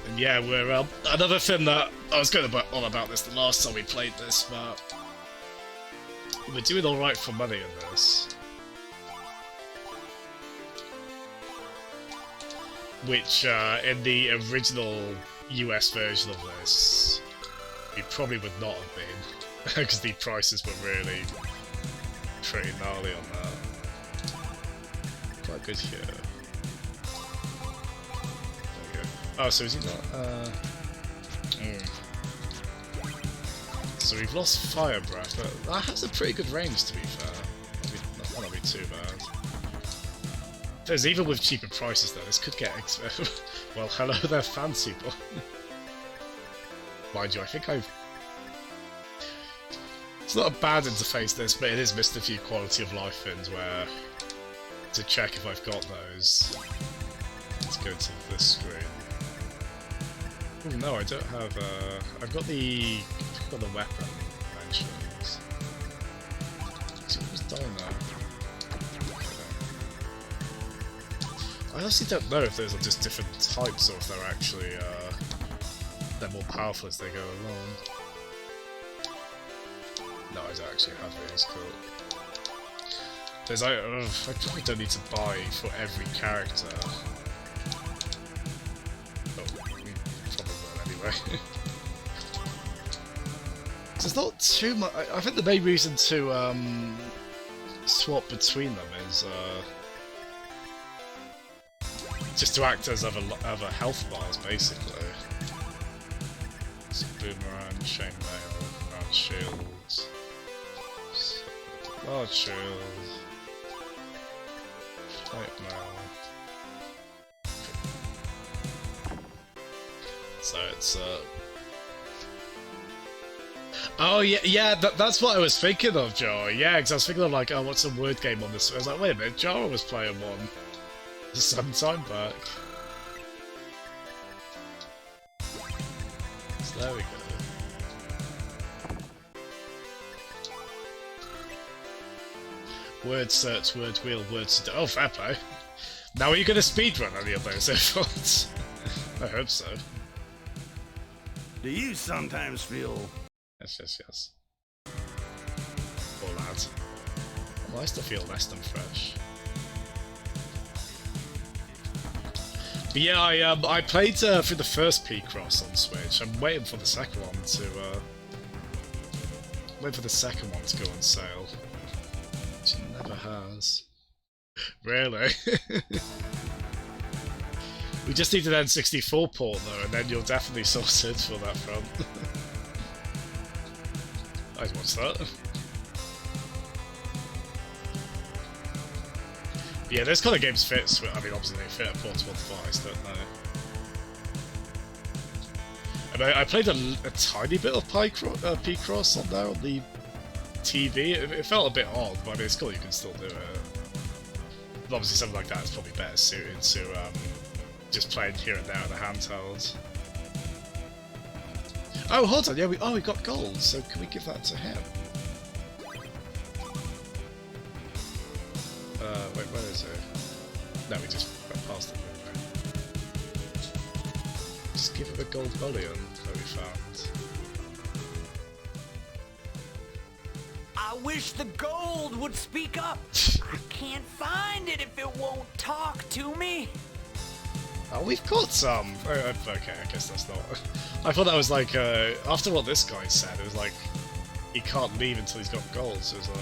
And yeah, we're another thing that I was going on about this the last time we played this, but we're doing all right for money in this. Which, in the original US version of this, we probably would not have been, because the prices were really pretty gnarly on that. Quite good here. Oh, so is he not? So we've lost Fire Breath, but that has a pretty good range, to be fair. That won't be too bad. There's even with cheaper prices, though, this could get expensive. Well, hello there, fancy boy. Mind you, I think I've. It's not a bad interface this, but it has missed a few quality of life things where to check if I've got those. Let's go to this screen. Oh no, I don't have I've got the weapon mentions. So it was down there. I honestly don't know if those are just different types or if they're actually they're more powerful as they go along. No, I don't actually have these. Cool. There's I probably don't need to buy for every character. Oh, we probably will anyway. There's not too much. I think the main reason to swap between them is just to act as other health bars, basically. So boomerang, chainmail, round shields, large shield, light mail. So it's oh yeah, that's what I was thinking of, Joe. Yeah, because I was thinking of like, oh, what's a word game on this? I was like, wait a minute, Jara was playing one some time back. So there we go. Word search, word wheel, word search. Oh, fair play. Now are you going to speedrun any of those efforts? I hope so. Do you sometimes feel... Yes. Poor lad. Well, I still feel less than fresh. But yeah, I played through the first P-Cross on Switch. I'm waiting for the second one to go on sale. Which it never has. Really? We just need an N64 port though, and then you're definitely sorted for that front. I'd watch that. Yeah, those kind of games fit. I mean, obviously they fit a portable device, don't they? And I played a tiny bit of P-Cross on there on the TV. It felt a bit odd, but I mean, it's cool. You can still do it. But obviously, something like that is probably better suited to just playing here and there on the handheld. Oh, hold on. Yeah, we got gold. So can we give that to him? Wait, where is it? No, we just went past it. Just give him a gold bullion that we found. I wish the gold would speak up. I can't find it if it won't talk to me. Oh, we've got some. Okay, I guess that's not. I thought that was like after what this guy said, it was like he can't leave until he's got gold. So it's like,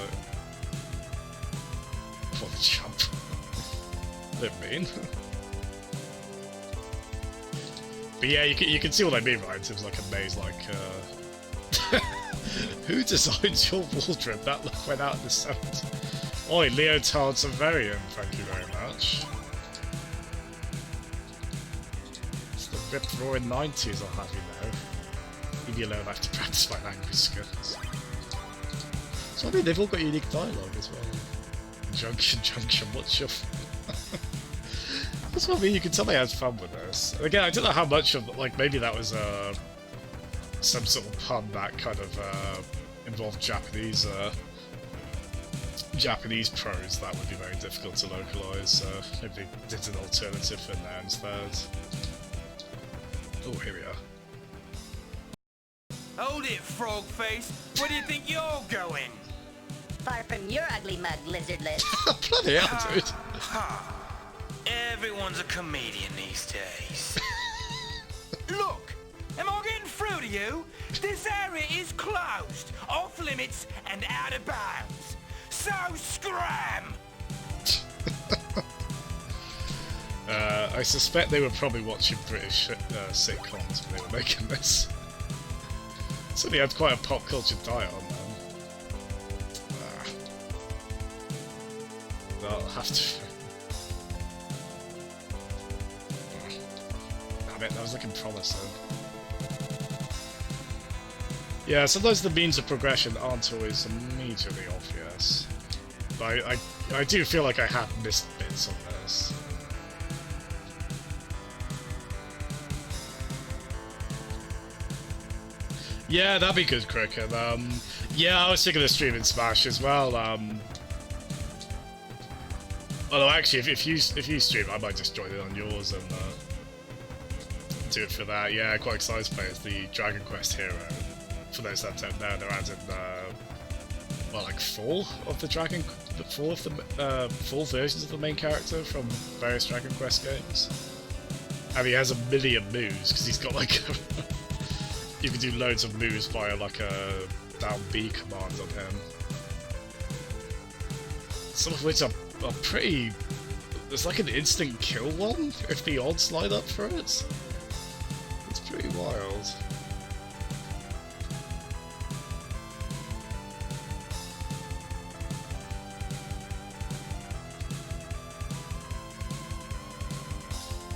what a chump. Didn't mean. But yeah, you can see what I mean, right? In terms of like a maze, like who designed your wardrobe? That look went out in the 70s. Oi, Leotard Severian, thank you very much. It's the rip-roaring 90s, I'll have you know. Leave you alone, I have to practice my language skills. So I mean, they've all got unique dialogue as well. Junction, what's your... That's what I mean, you can tell they had fun with this. And again, I don't know how much of, like, maybe that was some sort of pun that kind of involved Japanese pros that would be very difficult to localise, so maybe they did an alternative in there instead. Oh, here we are. Hold it, frog face. Where do you think you're going? Far from your ugly mug, lizardlet. Bloody hell, dude. Everyone's a comedian these days. Look, am I getting through to you? This area is closed, off limits, and out of bounds. So scram! I suspect they were probably watching British sitcoms when they were making this. Certainly had quite a pop culture diet on them. I'll have to... Damn it, that was looking promising. Yeah, sometimes the means of progression aren't always immediately obvious. But I do feel like I have missed bits on this. Yeah, that'd be good, Kriken. Yeah, I was thinking of streaming Smash as well. Although actually, if you stream, I might just join in on yours and do it for that. Yeah, quite excited to play as the Dragon Quest hero. For those that don't know, they're adding well, like four of the full versions of the main character from various Dragon Quest games. And he has 1 million moves because he's got like you can do loads of moves via like a down B command on him. Some of which are pretty. There's like an instant kill one if the odds line up for it. It's pretty wild.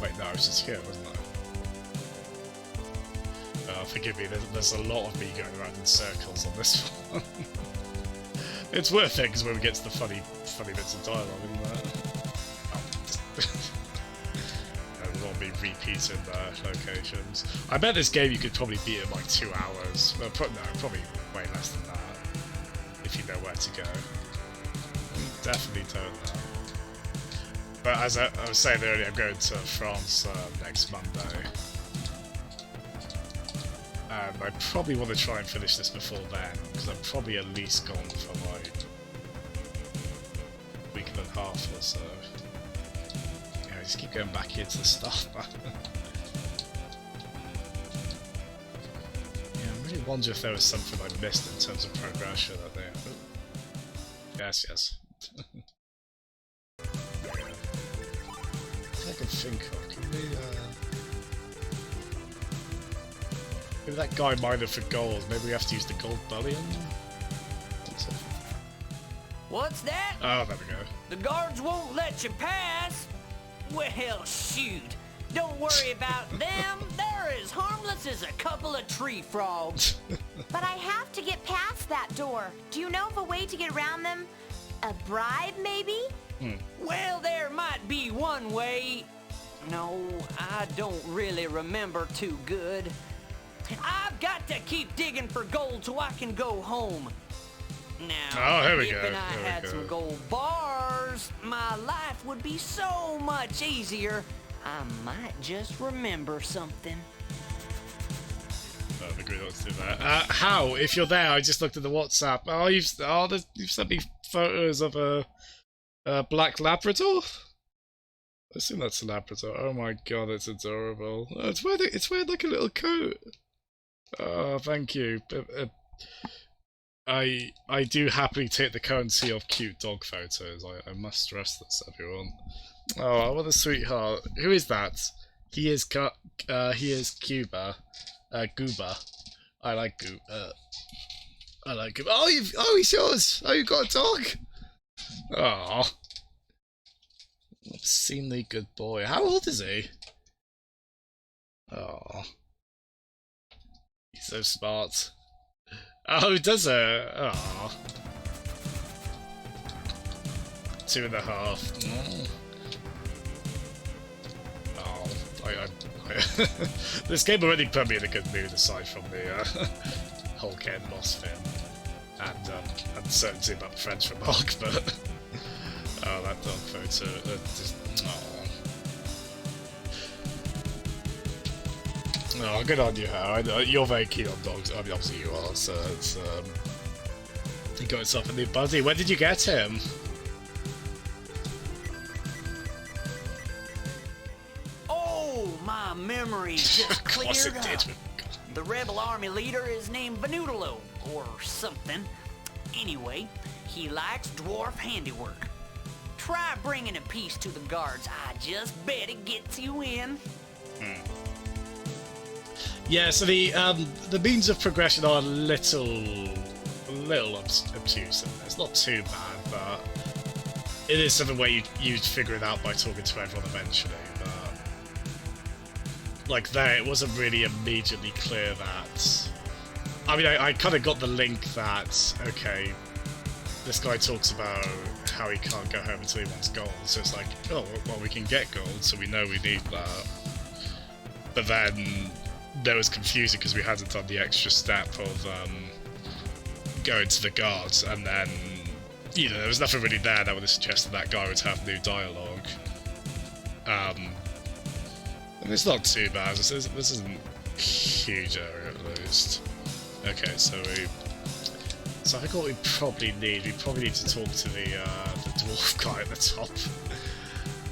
Wait, no, I was just here, wasn't I? Forgive me, there's a lot of me going around in circles on this one. It's worth it, because when we get to the funny bits of dialogue, isn't it? There's a lot of me repeating locations. I bet this game you could probably beat in like 2 hours. Well, probably way less than that, if you know where to go. Definitely don't know. But as I was saying earlier, I'm going to France next Monday. I probably want to try and finish this before then, because I'm probably at least gone for like a week and a half or so. Yeah, I just keep going back into the stuff. Yeah, I really wonder if there was something I missed in terms of progression. I think. Yes, yes. I can think of. Can we? Maybe that guy mined for gold. Maybe we have to use the gold bullion? What's that? Oh, there we go. The guards won't let you pass? Well, shoot. Don't worry about them. They're as harmless as a couple of tree frogs. But I have to get past that door. Do you know of a way to get around them? A bribe, maybe? Well, there might be one way. No, I don't really remember too good. I've got to keep digging for gold so I can go home. Now, here we if go. I had some gold bars, my life would be so much easier. I might just remember something. Oh, the good to do that. How? If you're there, I just looked at the WhatsApp. Oh, you've sent me photos of a black Labrador. I assume that's a Labrador. Oh my god, it's adorable. Oh, it's wearing like a little coat. Oh, thank you. I do happily take the currency of cute dog photos. I must stress this, everyone. Oh, what a sweetheart. Who is that? He is Cuba. Gooba. I like Gooba. I like him. Oh, he's yours. Oh, you got a dog. Oh, obscenely good boy. How old is he? Oh, he's so smart. Oh, does it? Oh, 2.5. Oh, this game already put me in a good mood, aside from the whole getting lost thing and uncertainty about the French remark, but oh, that dog photo, just oh, good on you, Hal. You're very keen on dogs. I mean, obviously you are. So it's he got himself a new buddy. When did you get him? Oh, my memory just Of course cleared it up. did. The rebel army leader is named Venutalo, or something. Anyway, he likes dwarf handiwork. Try bringing a piece to the guards. I just bet it gets you in. Yeah, so the means of progression are a little obtuse. It's not too bad, but it is something where you'd figure it out by talking to everyone eventually. But like there, it wasn't really immediately clear that I mean, I kind of got the link that, okay, this guy talks about how he can't go home until he wants gold, so it's like, oh, well, we can get gold, so we know we need that. But then, that was confusing because we hadn't done the extra step of going to the guards, and then, you know, there was nothing really there that would have suggested that guy would have new dialogue. And it's not too bad, this isn't a huge area at least. Okay, so I think what we probably need to talk to the dwarf guy at the top,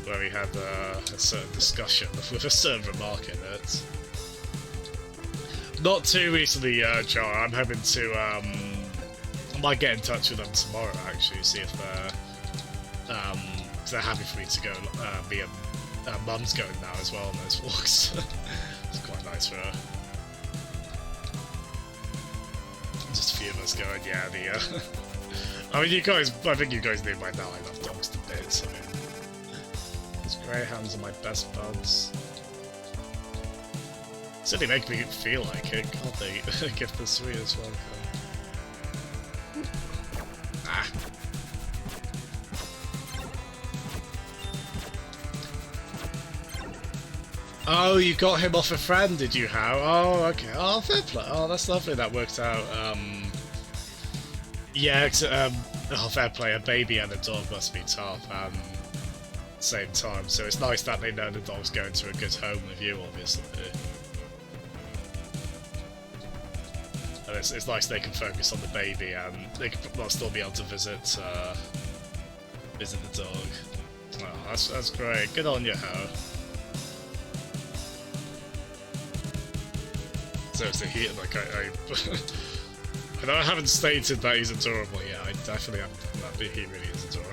where we had a certain discussion with a certain remark in it. Not too recently, Jar. I'm hoping to, I might get in touch with them tomorrow, actually, see if they're happy for me to go. Me and Mum's going now as well on those walks. It's quite nice for her. Just a few of us going, yeah, I mean, I think you guys knew by now I love dogs to bits. I mean, these greyhounds are my best buds. Certainly make me feel like it, can't they? Give the sweetest welcome. Ah. Oh, you got him off a friend, did you, How? Oh, okay. Oh, fair play. Oh, that's lovely. That worked out. Yeah, oh, fair play. A baby and a dog must be tough. Same time. So it's nice that they know the dog's going to a good home with you, obviously. And it's nice they can focus on the baby and they'll still be able to visit the dog. Oh, that's great. Good on you, How. Seriously, I know I haven't stated that he's adorable yet. I definitely haven't done that, but he really is adorable.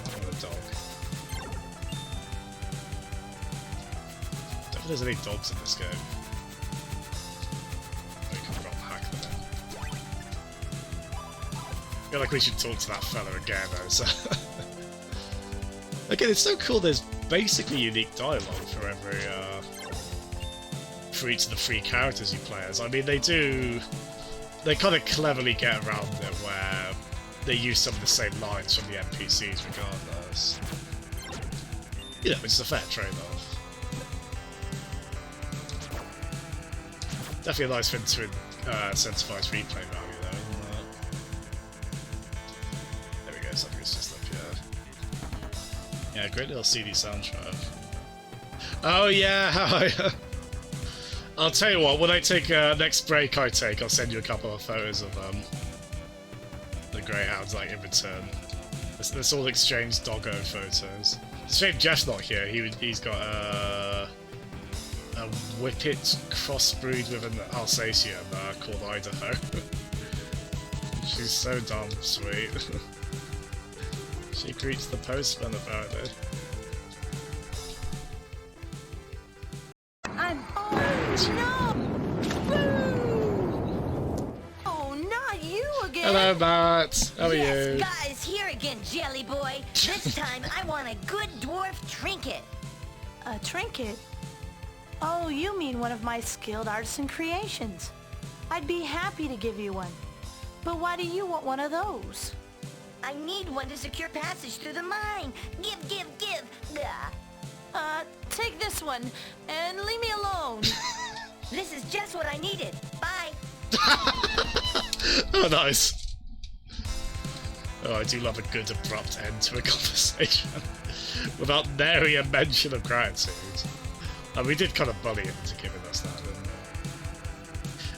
Oh, the dog. Don't think there's any dogs in this game. We can drop hack them in. I feel like we should talk to that fella again, though. So. Again, it's so cool. There's basically unique dialogue for each of the three characters you play as. I mean, they kind of cleverly get around it where they use some of the same lines from the NPCs regardless. You know, it's a fair trade-off. Definitely a nice thing to incentivize replay value though, isn't it? There we go, something is just up here. Yeah, great little CD soundtrack. Oh yeah, I'll tell you what, when I take next break I'll send you a couple of photos of the greyhounds, like, in return. Let's all exchange doggo photos. It's a shame Jeff's not here. He's got a Whippet crossbreed with an Alsatian called Idaho. She's so damn sweet. She greets the postman about it. Hello, Matt. How are you? Guys, here again, Jelly Boy. This time, I want a good dwarf trinket. A trinket? Oh, you mean one of my skilled artisan creations. I'd be happy to give you one. But why do you want one of those? I need one to secure passage through the mine. Give. Take this one, and leave me alone. This is just what I needed. Bye. Oh, nice. Oh, I do love a good abrupt end to a conversation without nary a mention of gratitude. And we did kind of bully him into giving us that, didn't we?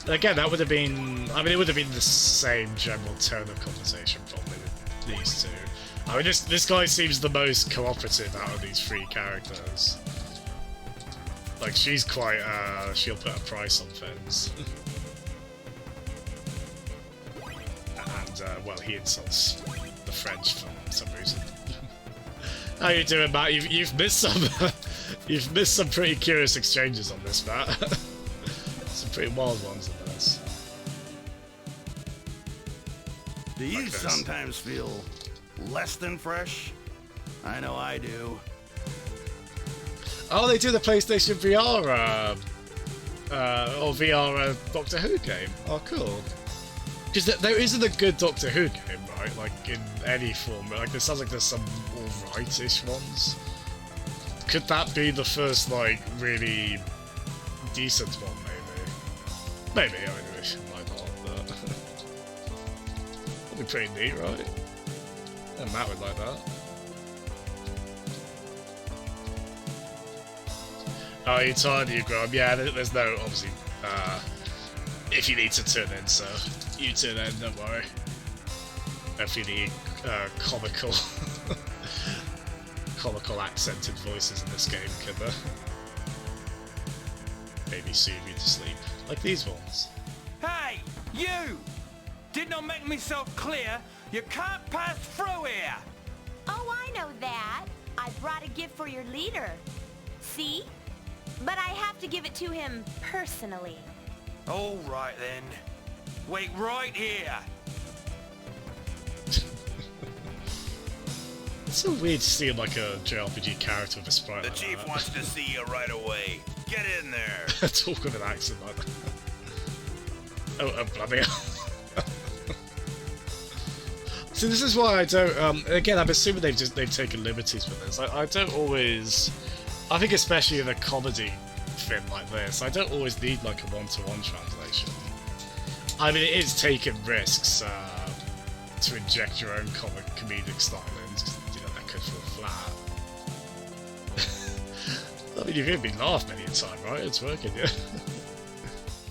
And again, that would have been... I mean, it would have been the same general tone of conversation probably with these two. I mean, this guy seems the most cooperative out of these three characters. Like, she's quite, she'll put a price on things. And, well, he insults the French for some reason. How you doing, Matt? You've missed some, you've missed some pretty curious exchanges on this, Matt. Some pretty wild ones in this. Do you sometimes feel less than fresh? I know I do. Oh, they do the PlayStation VR, or VR Doctor Who game. Oh, cool. Because there isn't a good Doctor Who game, right? Like, in any form. Like, it sounds like there's some alright-ish ones. Could that be the first, like, really decent one, maybe? Maybe, I mean, might not, but... That'd be pretty neat, right? And Matt would like that. Oh, you're tired, you Grub. Yeah, there's no, obviously, if you need to tune in, so you tune in, don't worry. Hopefully the comical, comical accented voices in this game can maybe soothe you to sleep, like these ones. Hey, you! Did not make myself clear. You can't pass through here. Oh, I know that. I brought a gift for your leader. See? But I have to give it to him personally. All right then. Wait right here. It's so weird to see like a JRPG character with a sprite The like chief that. wants to see you right away. Get in there. Talk with an accent like that. Oh, bloody hell. So this is why I don't, again, I'm assuming they've taken liberties with this. I don't always, I think especially in a comedy film like this, I don't always need like a one-to-one translation. I mean, it is taking risks to inject your own comedic style in, because, you know, that could fall flat. I mean, you've heard me laugh many a time, right? It's working, yeah.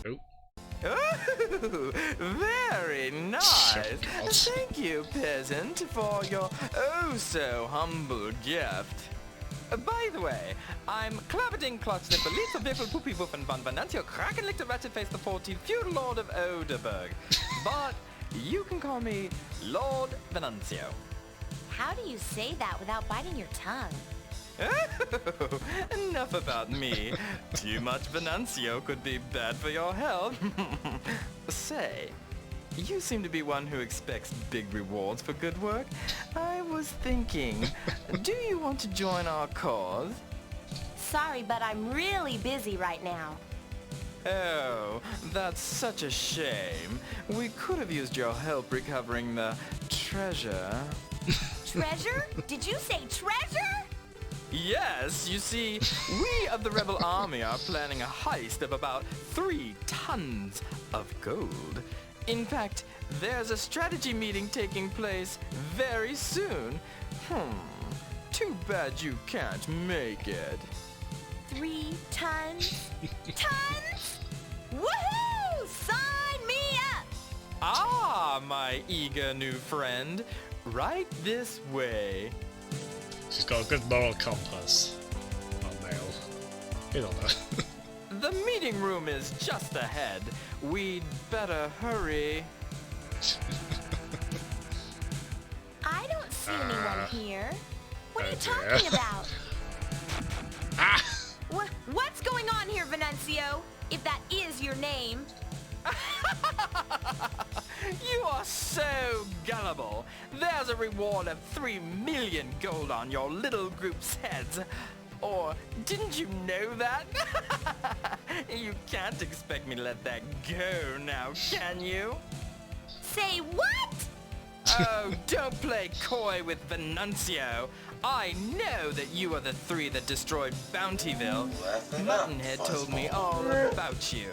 Ooh, very nice. God. Thank you, peasant, for your oh-so-humble gift. By the way, I'm Clabberding Clutchnipper, Little Biffle Poopy Woof and Van Venancio, Kraken Lichter Ratchetface the 14th, feudal lord of Oderberg. But you can call me Lord Venancio. How do you say that without biting your tongue? Oh, enough about me. Too much Venancio could be bad for your health. Say, you seem to be one who expects big rewards for good work. I was thinking, do you want to join our cause? Sorry, but I'm really busy right now. Oh, that's such a shame. We could have used your help recovering the treasure. Treasure? Did you say treasure? Yes, you see, we of the rebel army are planning a heist of about 3 tons of gold. In fact, there's a strategy meeting taking place very soon. Too bad you can't make it. 3 tons? Tons? Woohoo! Sign me up! Ah, my eager new friend. Right this way. She's got a good moral compass. Oh, male. You don't know. The meeting room is just ahead. We'd better hurry. I don't see anyone here. What are you dear. talking about? Ah! What's going on here, Venancio? If that is your name. You are so gullible. There's a reward of 3 million gold on your little group's heads. Or didn't you know that? You can't expect me to let that go now, can you? Say what? Oh, don't play coy with Venancio. I know that you are the 3 that destroyed Bountyville. Muttonhead told me all about you.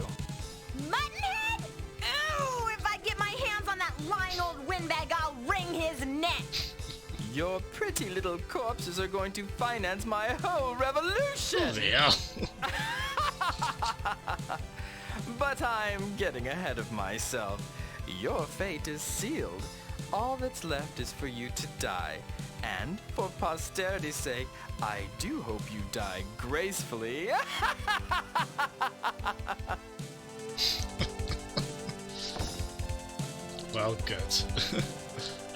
Muttonhead? Ooh, if I get my hands on that lying old windbag, I'll wring his neck. Your pretty little corpses are going to finance my whole revolution. Yeah. But I'm getting ahead of myself. Your fate is sealed. All that's left is for you to die. And for posterity's sake, I do hope you die gracefully. Well, good.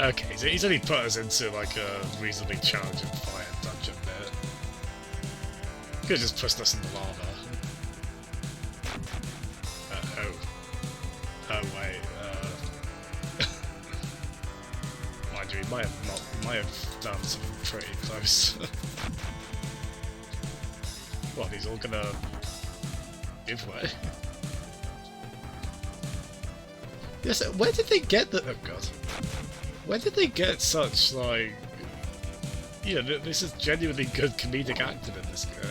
Okay, so he's only put us into like a reasonably challenging fire dungeon bit. Could've just pushed us in the lava. Oh wait, mind you, he might have done something pretty close. What, he's all gonna give way? Yes, where did they get the... Oh god. Where did they get such, like... You know, this is genuinely good comedic acting in this game.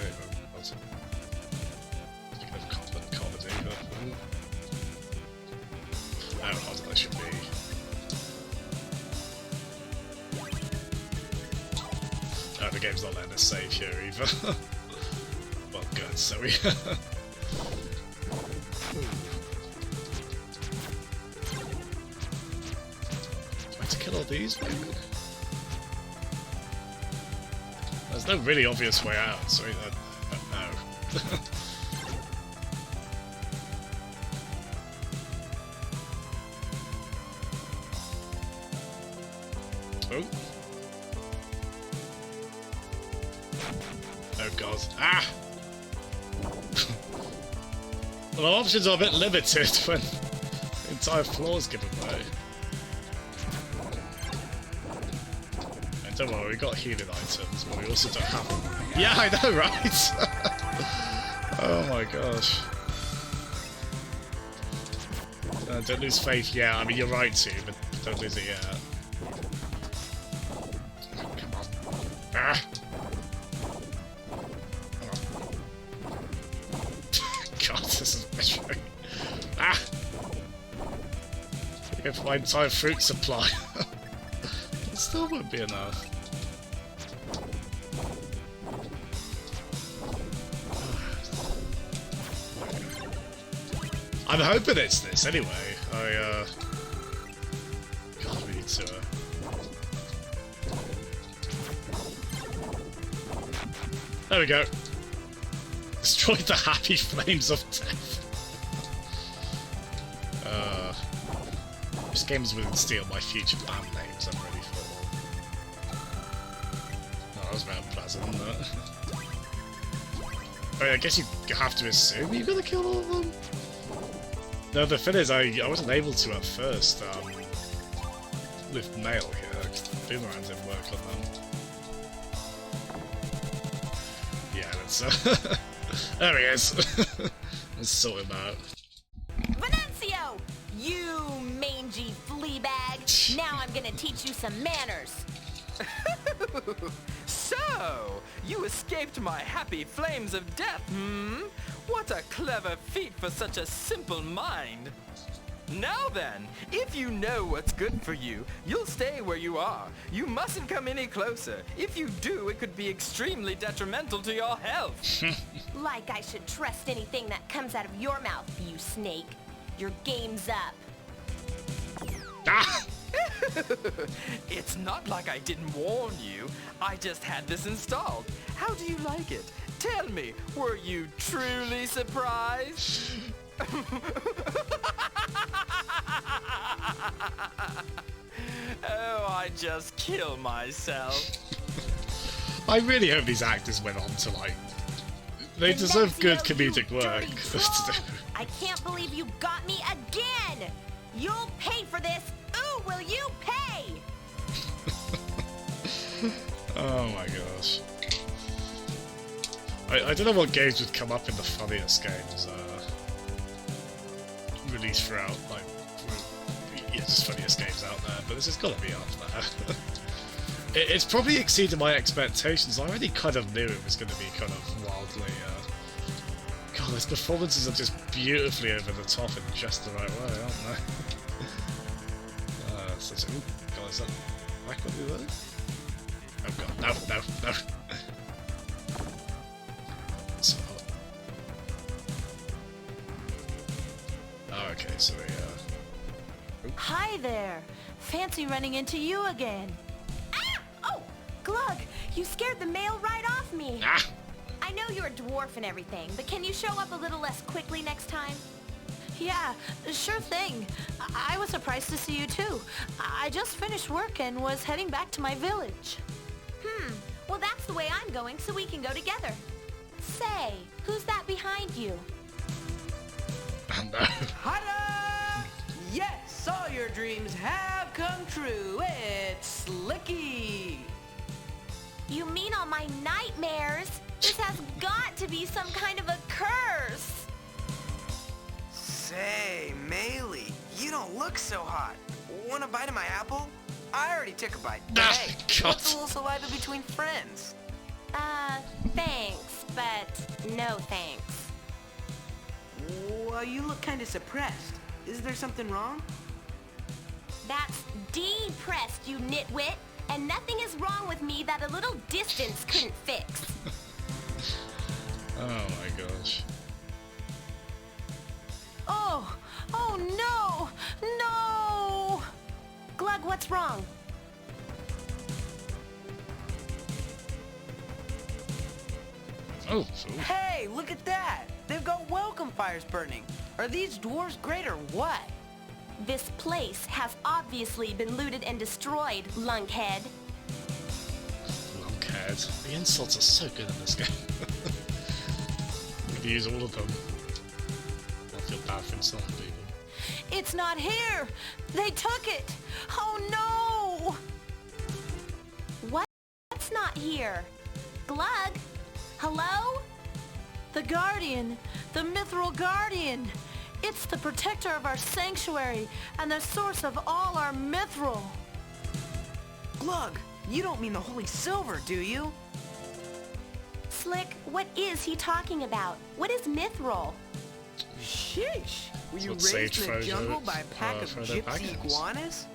Speaking of comedy, how hard that should be. Oh, the game's not letting us save here either. Well, good, so we... Try to kill all these, maybe? There's no really obvious way out, so no. Oh. Oh god. Ah! Well, our options are a bit limited when the entire floor is given away. And don't worry, we got healing items, but we also don't have them. Yeah, I know, right? Oh my gosh. Don't lose faith yet. I mean, you're right to, but don't lose it yet. Come on. Ah! God, this is misery. Ah! I go for my entire fruit supply. It still won't be enough. I'm hoping it's this anyway. God, we need to. There we go. Destroyed the happy flames of death. This game is willing to steal my future band names. I'm ready for them. Oh, that was very unpleasant, wasn't it? I mean, I guess you have to assume you're gonna kill all of them. No, the thing is, I wasn't able to at first, with mail here, because the boomerangs didn't work on them. Yeah, that's, there he is! Let's sort him out. Venancio! You mangy flea bag! Now I'm gonna teach you some manners! So, you escaped my happy flames of death, hmm? What a clever feat for such a simple mind. Now then, if you know what's good for you, you'll stay where you are. You mustn't come any closer. If you do, it could be extremely detrimental to your health. Like I should trust anything that comes out of your mouth, you snake. Your game's up. Ah! It's not like I didn't warn you. I just had this installed. How do you like it? Tell me, were you truly surprised? Oh, I just kill myself. I really hope these actors went on to, like... They deserve good comedic work. I can't believe you got me again! You'll pay for this! Ooh, will you pay? Oh my gosh. I don't know what games would come up in the funniest games released throughout, like, yeah, just funniest games out there, but this has got to be up there. It's probably exceeded my expectations. I already kind of knew it was going to be kind of wildly, God, those performances are just beautifully over the top in just the right way, aren't they? Ooh, God, is that back what we were? Oh god, no. So, oh, okay, so we, Hi there. Fancy running into you again. Ah! Oh, Glug, you scared the mail right off me. Ah! I know you're a dwarf and everything, but can you show up a little less quickly next time? Yeah, sure thing. I was surprised to see you too. I just finished work and was heading back to my village. Well, that's the way I'm going, so we can go together. Say, who's that behind you? No. Ta-da! Yes, all your dreams have come true. It's Slicky. You mean all my nightmares? This has got to be some kind of a curse. Say, Maylee, you don't look so hot. Want a bite of my apple? I already took a bite. But hey, what's a little saliva between friends? Thanks, but no thanks. Well, you look kind of suppressed. Is there something wrong? That's depressed, you nitwit. And nothing is wrong with me that a little distance couldn't fix. Oh my gosh. Oh no! No! Glug, what's wrong? Oh. Hey, look at that! They've got welcome fires burning. Are these dwarves great or what? This place has obviously been looted and destroyed, lunkhead. Lunkhead. The insults are so good in this game. I'm gonna use all of them. I feel bad for insulting people. It's not here! They took it! Oh no! What's not here? Glug? Hello? The Guardian! The Mithril Guardian! It's the protector of our sanctuary and the source of all our mithril. Glug, you don't mean the holy silver, do you? Slick, what is he talking about? What is mithril? Sheesh! Were you what raised saved in the Frodo- jungle by a pack of Frodo gypsy Baggins. iguanas?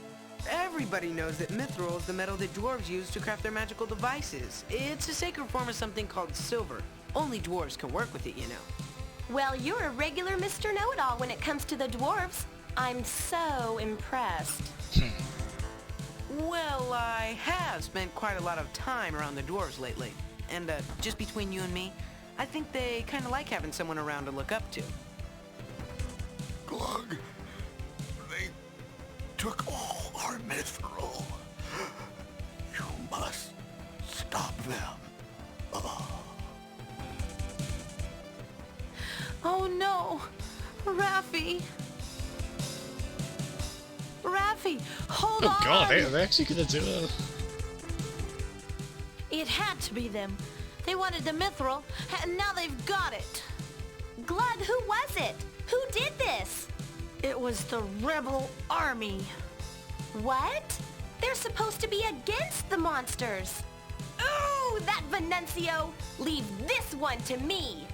Everybody knows that mithril is the metal that dwarves use to craft their magical devices. It's a sacred form of something called silver. Only dwarves can work with it, you know. Well, you're a regular Mr. Know-It-All when it comes to the dwarves. I'm so impressed. Well, I have spent quite a lot of time around the dwarves lately. And just between you and me, I think they kind of like having someone around to look up to. Glug, they took all our mithril. You must stop them. Oh no! Raffi! Raffi, hold on! Oh god, they're actually gonna do it. It had to be them. They wanted the mithril, and now they've got it. Glug, who was it? Who did this? It was the rebel army. What? They're supposed to be against the monsters. Ooh, that Venuncio! Leave this one to me.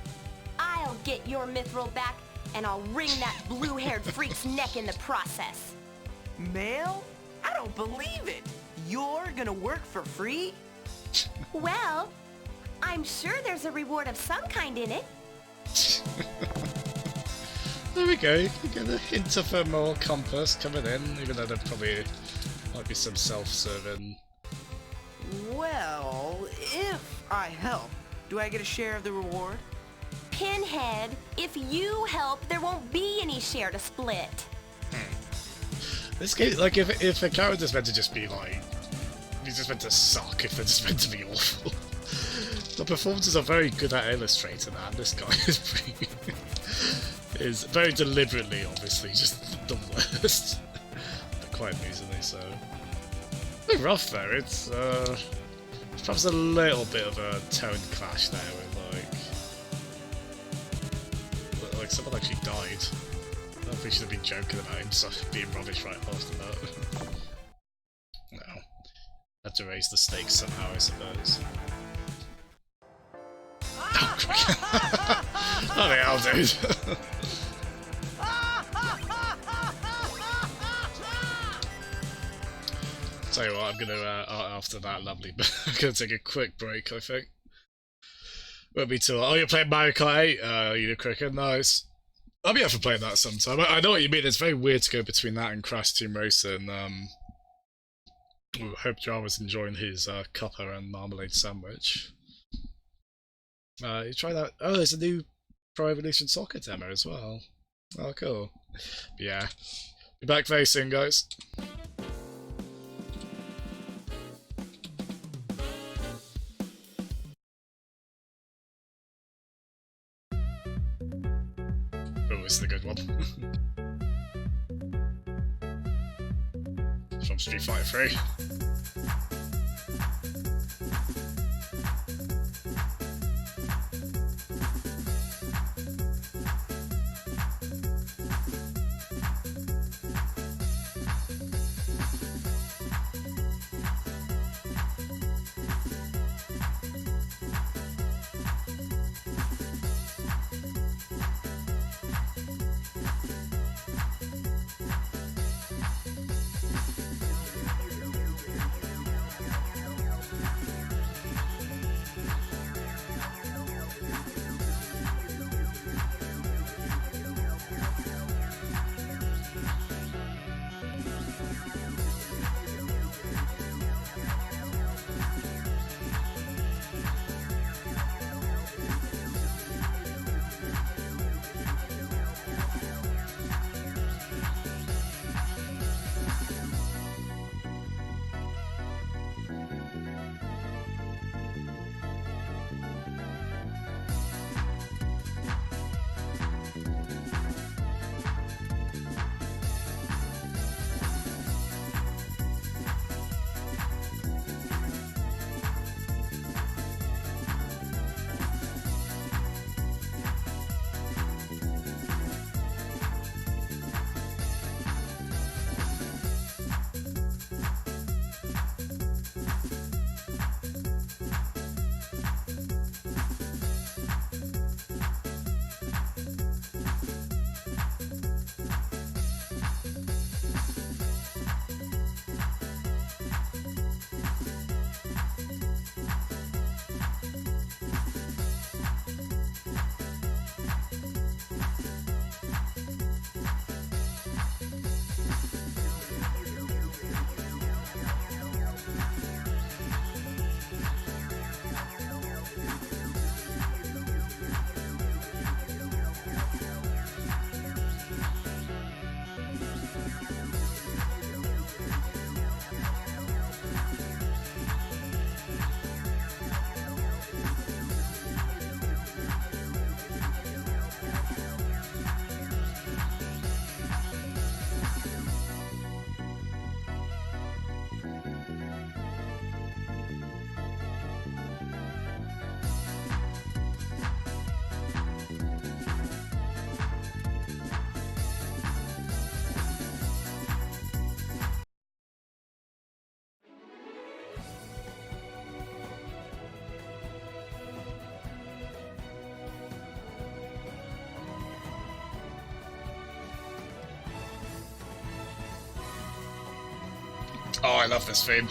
I'll get your mithril back, and I'll wring that blue-haired freak's neck in the process. Male? I don't believe it. You're gonna work for free? Well, I'm sure there's a reward of some kind in it. There we go. You get a hint of a moral compass coming in, even though there probably might be some self-serving. Well, if I help, do I get a share of the reward? Pinhead, if you help, there won't be any share to split. This game, like, if a character's meant to just be like, he's just meant to suck, if they're just meant to be awful. The performances are very good at illustrating that. This guy is pretty, is very deliberately, obviously, just the worst. But quite amusingly so. A bit rough though. It's perhaps a little bit of a tone clash there with like someone actually died. I don't think we should have been joking about him being rubbish right after that. No. Had to raise the stakes somehow, I suppose. Oh, Kriken. Oh, the hell, dude. Tell you what, I'm gonna, after that lovely, I'm gonna take a quick break, I think. Won't be too long. Oh, you're playing Mario Kart 8? You do Kriken? Nice. I'll be up for playing that sometime. I know what you mean, it's very weird to go between that and Crash Team Racing. Hope Jar was enjoying his cuppa and marmalade sandwich. You try that. Oh, there's a new Pro Evolution Soccer demo as well. Oh, cool. But yeah. Be back very soon, guys. Oh, this is the good one. From Street Fighter 3. Oh, I love this theme.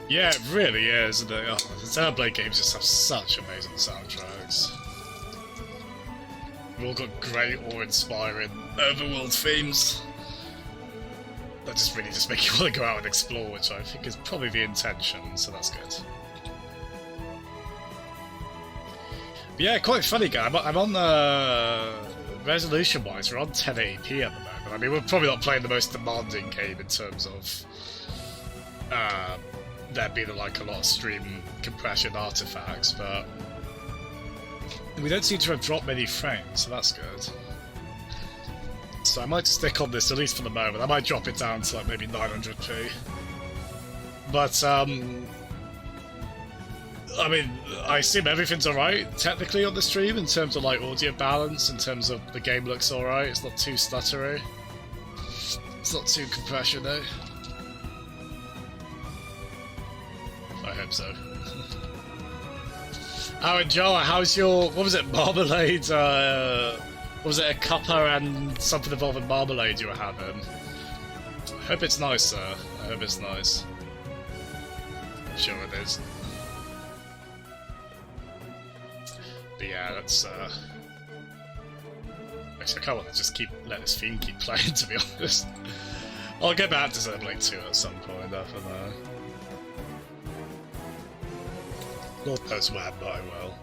Yeah, it really is. The Xenoblade games just have such amazing soundtracks. We've all got great, awe-inspiring overworld themes that just really just make you want to go out and explore, which I think is probably the intention, so that's good. But yeah, quite funny, guy. I'm on resolution-wise, we're on 1080p at the moment. I mean, we're probably not playing the most demanding game in terms of there being like a lot of stream compression artifacts, but we don't seem to have dropped many frames, so that's good. So I might stick on this, at least for the moment. I might drop it down to like maybe 900p. But, I mean, I assume everything's alright, technically, on the stream, in terms of like audio balance, in terms of the game looks alright, it's not too stuttery. It's not too compression-y. I hope so. Oh, and Joe, how's your, what was it, marmalade, was it a cuppa and something involving marmalade you were having? I hope it's nice, sir. I hope it's nice. I'm sure it is. But yeah, that's, actually, I can't want to just let this theme keep playing, to be honest. I'll get back to Xenoblade 2 at some point, after that. Lord knows when, but I will.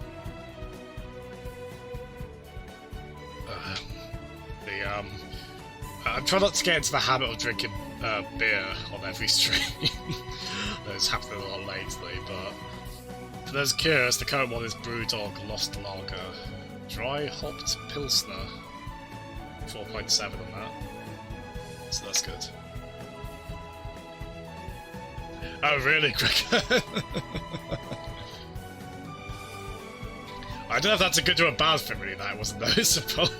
I try not to get into the habit of drinking beer on every stream. It's happening a lot lately, but for those curious, the current one is Brewdog Lost Lager. Dry hopped Pilsner. 4.7 on that. So that's good. Oh really, Kriken? I don't know if that's a good or a bad thing, really, that wasn't noticeable.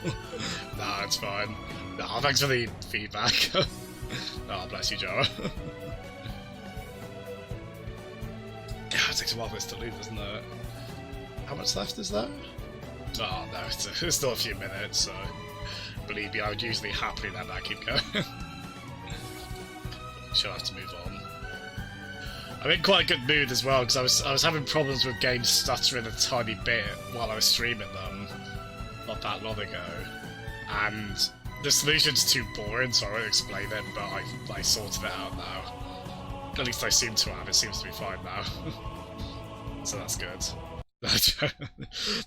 Nah, it's fine. Nah, thanks for the feedback. Oh, bless you, Joe. Yeah, it takes a while for this to leave, doesn't it? How much left is there? Oh, no, it's still a few minutes, so... Believe me, I would usually happily let that keep going. She'll have to move on. I'm in quite a good mood as well, because I was having problems with games stuttering a tiny bit while I was streaming them not that long ago, and the solution's too boring, so I won't explain it, but I sorted it out now. At least I seem to have, it seems to be fine now. So that's good.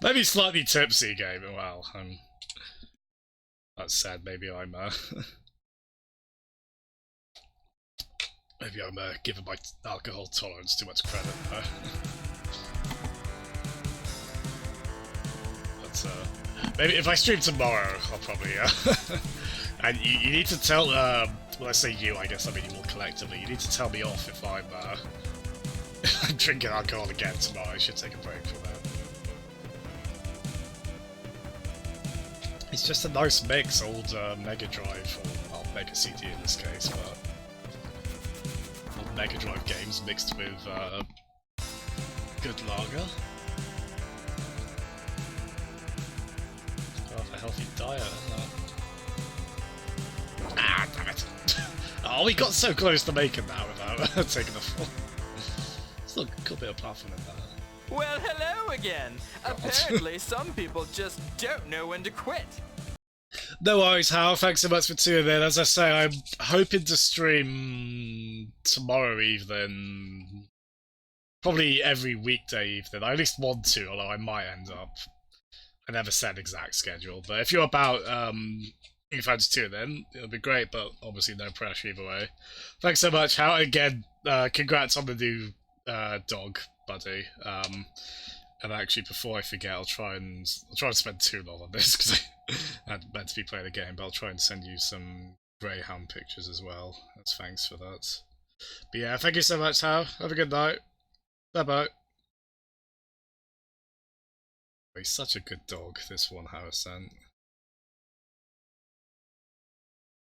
Maybe slightly tipsy game, well, that said, maybe I'm maybe I'm giving my alcohol tolerance too much credit there. But maybe if I stream tomorrow, I'll probably and you need to tell well, I say you, I guess I mean you more collectively. You need to tell me off if I'm I'm drinking alcohol again tomorrow. I should take a break from that. It's just a nice mix, old Mega Drive, or Mega CD in this case, but old Mega Drive games mixed with good lager. Oh, a healthy diet, isn't it? Ah, damn it! Oh, we got so close to making that without taking a fall. Still a good bit of platform in that. Well, hello again. Apparently, some people just don't know when to quit. No worries, Hal. Thanks so much for tuning in. As I say, I'm hoping to stream tomorrow evening. Probably every weekday evening. I at least want to, although I might end up. I never set exact schedule. But if you're about, if I just tune in, it'll be great, but obviously no pressure either way. Thanks so much, Hal. Again, congrats on the new dog buddy. And actually, before I forget, I'll try and spend too long on this because I had meant to be playing a game, but I'll try and send you some greyhound pictures as well. That's thanks for that. But yeah, thank you so much, Hal. Have a good night. Bye bye. He's such a good dog, this one Hal sent.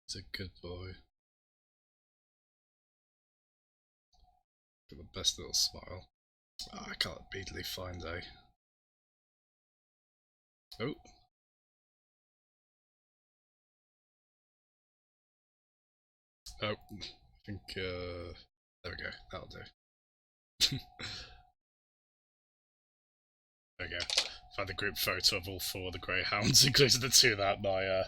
He's a good boy. Got the best little smile. Oh, I can't immediately find a... Oh. Oh, I think, there we go, that'll do. There we go. Found a group photo of all 4 of the greyhounds, including the 2 that my,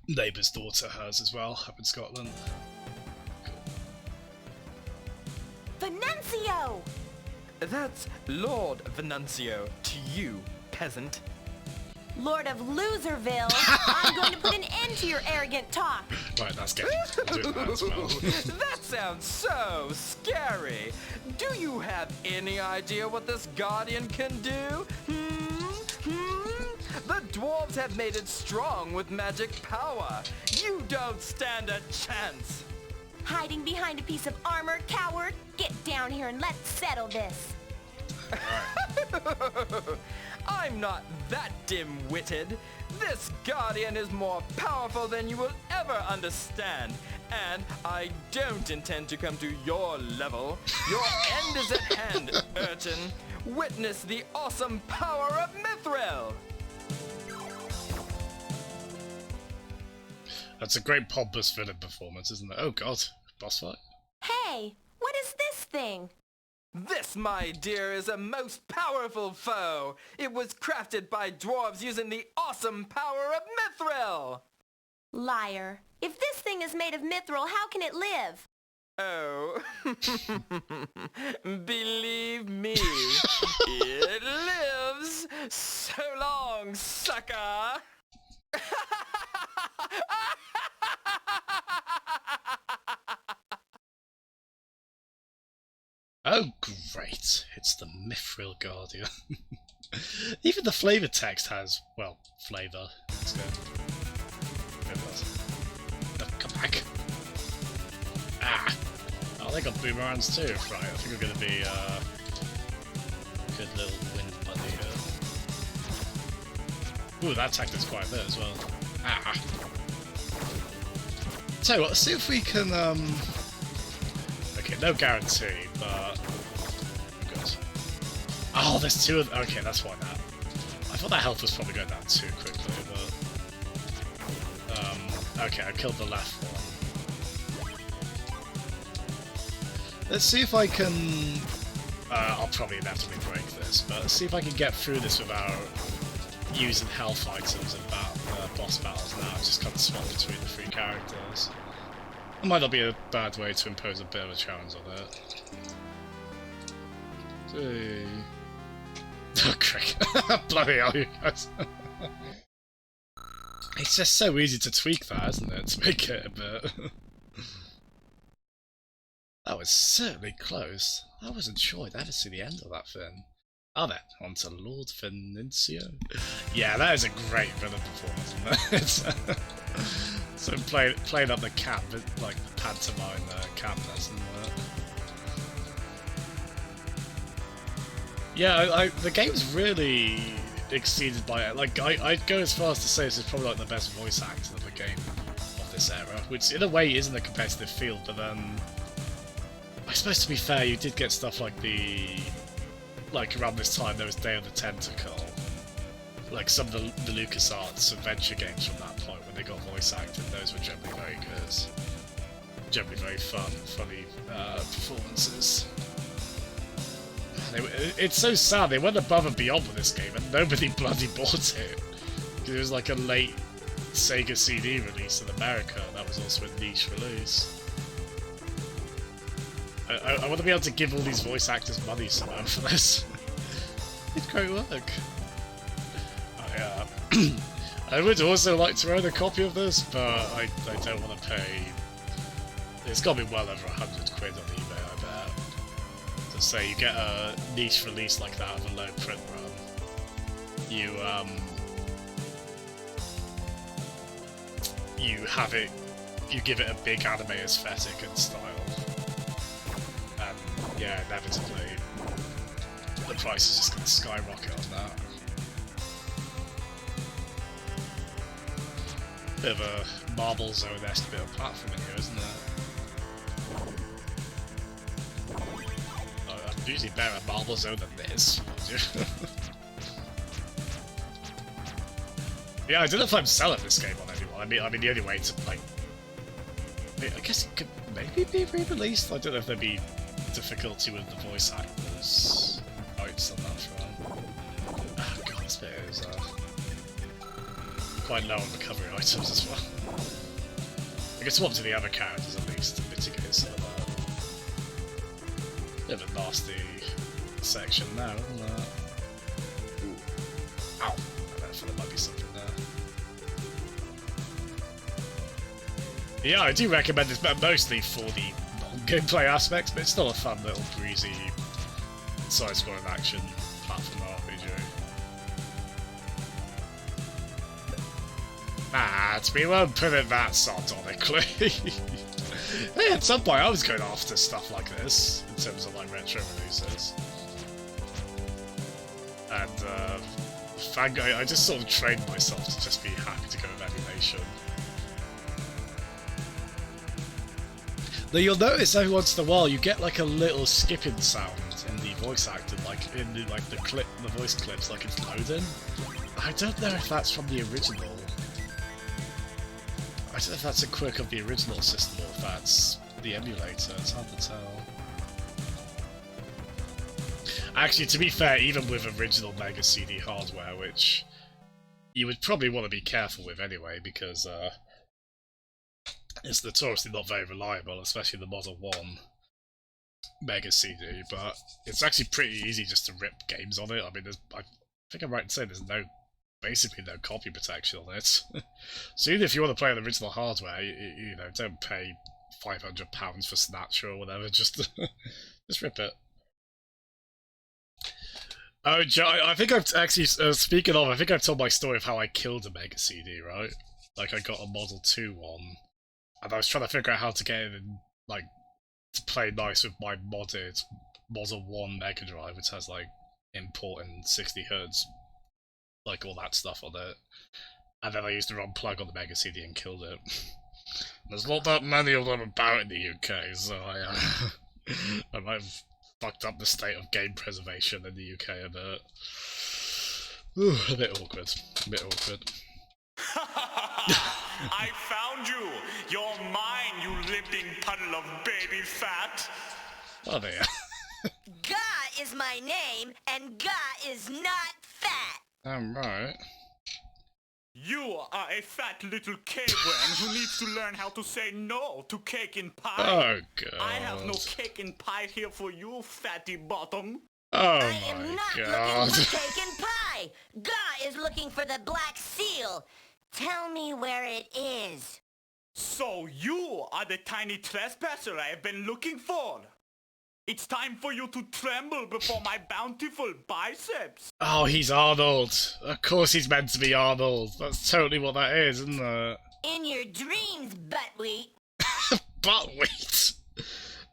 neighbour's daughter has as well, up in Scotland. Venancio! That's Lord Venancio to you, peasant. Lord of Loserville, I'm going to put an end to your arrogant talk. Right, that's good. We'll do that as well. That sounds so scary. Do you have any idea what this Guardian can do? The dwarves have made it strong with magic power. You don't stand a chance. Hiding behind a piece of armor, coward? Get down here and let's settle this. I'm not that dim-witted. This Guardian is more powerful than you will ever understand. And I don't intend to come to your level. Your end is at hand, urchin. Witness the awesome power of Mithril. That's a great pompous villain performance, isn't it? Oh god, boss fight? Hey, what is this thing? This, my dear, is a most powerful foe. It was crafted by dwarves using the awesome power of Mithril. Liar. If this thing is made of mithril, how can it live? Oh, believe me, it lives. So long, sucker. Oh great, it's the Mithril Guardian. Even the flavor text has, well, flavor. Let's go. Oh, come back. Ah! Oh, they got boomerangs too. Right, I think we're gonna be, good little wind buddy here. Ooh, that attacked us quite a bit as well. Ah! Tell you what, let's see if we can, okay, no guarantee, but... Good. Oh, there's 2 of them. Okay, that's why that. I thought that health was probably going down too quickly, but... okay, I killed the left one. Let's see if I can... I'll probably inevitably break this, but let's see if I can get through this without using health items in boss battles now. Just kind of swap between the 3 characters. It might not be a bad way to impose a bit of a challenge on it. Hey. Oh, crick. Bloody hell, you guys. It's just so easy to tweak that, isn't it? To make it a bit... That was certainly close. I wasn't sure I'd ever see the end of that thing. Oh, then, on to Lord Venancio. Yeah, that is a great villain performance, isn't it? So playing up the camp, like the pantomime campness and yeah, the game's really exceeded by it. Like I'd go as far as to say this is probably like the best voice acting of a game of this era, which in a way isn't a competitive field, but then I suppose to be fair, you did get stuff like like around this time there was Day of the Tentacle. Like some of the LucasArts adventure games from that point when they got voice acted, those were generally very good. Generally very funny performances. It's so sad, they went above and beyond with this game and nobody bloody bought it. Because it was like a late Sega CD release in America, and that was also a niche release. I want to be able to give all these voice actors money somehow for this. It's great work. I would also like to own a copy of this, but I don't want to pay... It's got to be well over 100 quid on eBay, I bet. to say you get a niche release like that of a low print run, you give it a big anime aesthetic and style, and yeah, inevitably the price is just going to skyrocket on that. Bit of a Marble Zone-esque bit of platforming here, isn't it? I'm usually better at Marble Zone than this. Yeah, I don't know if I'm selling this game on anyone. I mean, the only way to, like... I guess it could maybe be re-released? I don't know if there'd be difficulty with the voice actors' rights on that front. Oh god, this bit is quite low on recovery items as well. I guess swap to the other characters at least to mitigate some of that. Bit of a nasty section now, isn't there? Ooh. Ow! I thought there might be something there. Yeah, I do recommend this, but mostly for the non-gameplay aspects, but it's still a fun little breezy side-scrolling action platform RPG. We won't put it that sardonically. Hey, at some point I was going after stuff like this, in terms of like retro releases. And I just sort of trained myself to just be happy to go with emulation. Though you'll notice every once in a while you get like a little skipping sound in the voice acting, like in the voice clips, like it's loading. I don't know if that's from the original. I don't know if that's a quirk of the original system or if that's the emulator, it's hard to tell. Actually, to be fair, even with original Mega CD hardware, which you would probably want to be careful with anyway, because it's notoriously not very reliable, especially the Model 1 Mega CD, but it's actually pretty easy just to rip games on it. I mean, I think I'm right in saying there's basically no copy protection on it. So even if you want to play on the original hardware, you know, don't pay £500 for Snatcher or whatever, just rip it. Oh, I think I've actually, speaking of, I think I've told my story of how I killed a Mega CD, right? Like, I got a Model 2 one, and I was trying to figure out how to get it in, like, to play nice with my modded Model 1 Mega Drive, which has, like, import and 60Hz, like, all that stuff on it. And then I used the wrong plug on the Mega CD and killed it. There's not that many of them about in the UK, so I might have fucked up the state of game preservation in the UK a bit. Ooh, a bit awkward. A bit awkward. I found you! You're mine, you living puddle of baby fat! Oh dear. Ga is my name, and Ga is not fat! Right. You are a fat little caveman who needs to learn how to say no to cake and pie. Oh god. I have no cake and pie here for you, fatty bottom. Oh I am not looking for cake and pie! Ga is looking for the black seal! Tell me where it is. So you are the tiny trespasser I have been looking for. It's time for you to tremble before my bountiful biceps. Oh, he's Arnold. Of course he's meant to be Arnold. That's totally what that is, isn't it? In your dreams, buttweet. Buttweet?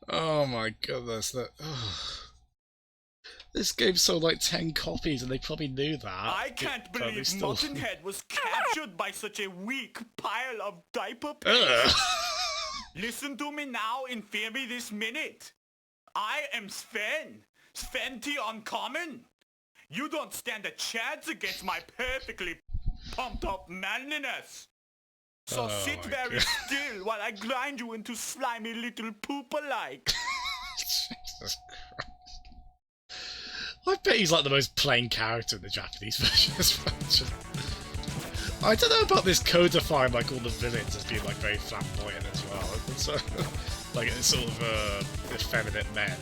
Oh my goodness. This game sold like 10 copies and they probably knew that. I can't believe Muttonhead was captured by such a weak pile of diaper paste. Listen to me now and fear me this minute. I am Sven. Sventi Uncommon. You don't stand a chance against my perfectly pumped up manliness. So sit very still while I grind you into slimy little pooper-like. Jesus Christ. I bet he's like the most plain character in the Japanese version of this version. I don't know about this codifying like all the villains as being like very flamboyant as well. It's, like it's sort of effeminate men.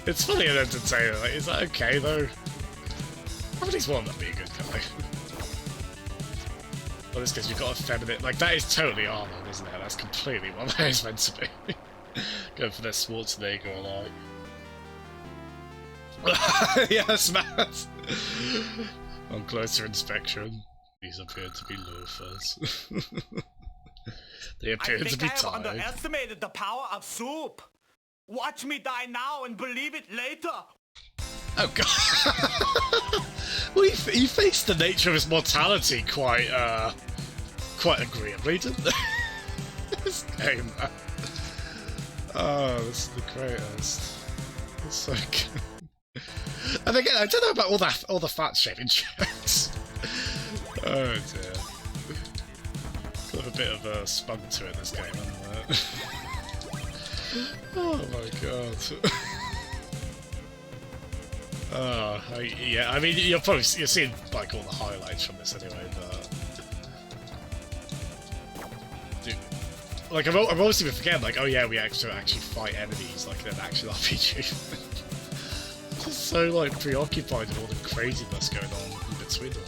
It's funny and entertaining. Like, is that okay though? I at least want them to be a good guy. Well, in this case, you've got effeminate. Like that is totally Arnold, isn't it? That's completely what that is meant to be. Going for their Schwarzenegger like. Yes, man. On closer inspection, these appear to be loafers. They appear to be I have tired. underestimated the power of soup. Watch me die now and believe it later. Oh god. Well, he faced the nature of his mortality quite agreeably, didn't they? This game, man. Oh, this is the greatest. It's so good. And again, I don't know about all the fat shaming jokes. Oh dear. Got a bit of a spunk to it this game, hasn't it? Oh my god. Yeah, I mean, you're seeing like all the highlights from this anyway, but dude, like I've obviously been forgetting, like, oh yeah, we actually fight enemies like in an action RPG. Just so like preoccupied with all the craziness going on in between them.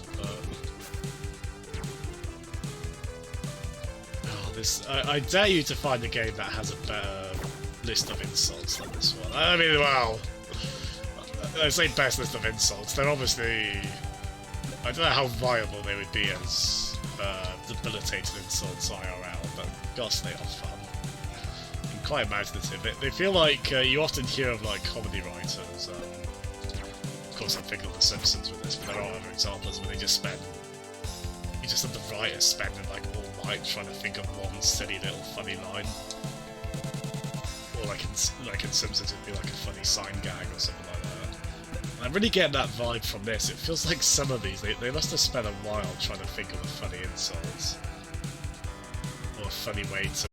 I dare you to find a game that has a better list of insults than this one. I mean, well, I say best list of insults. They're obviously, I don't know how viable they would be as debilitated insults IRL, but gosh, they are fun and quite imaginative. They feel like you often hear of like comedy writers. Of course, I'm thinking of The Simpsons with this, but there are other examples where they just spend. You just have the writers spending like all night trying to think of one silly little funny line. Or like in Simpsons it'd be like a funny sign gag or something like that. And I'm really getting that vibe from this. It feels like some of these, they must have spent a while trying to think of a funny insult. Or a funny way to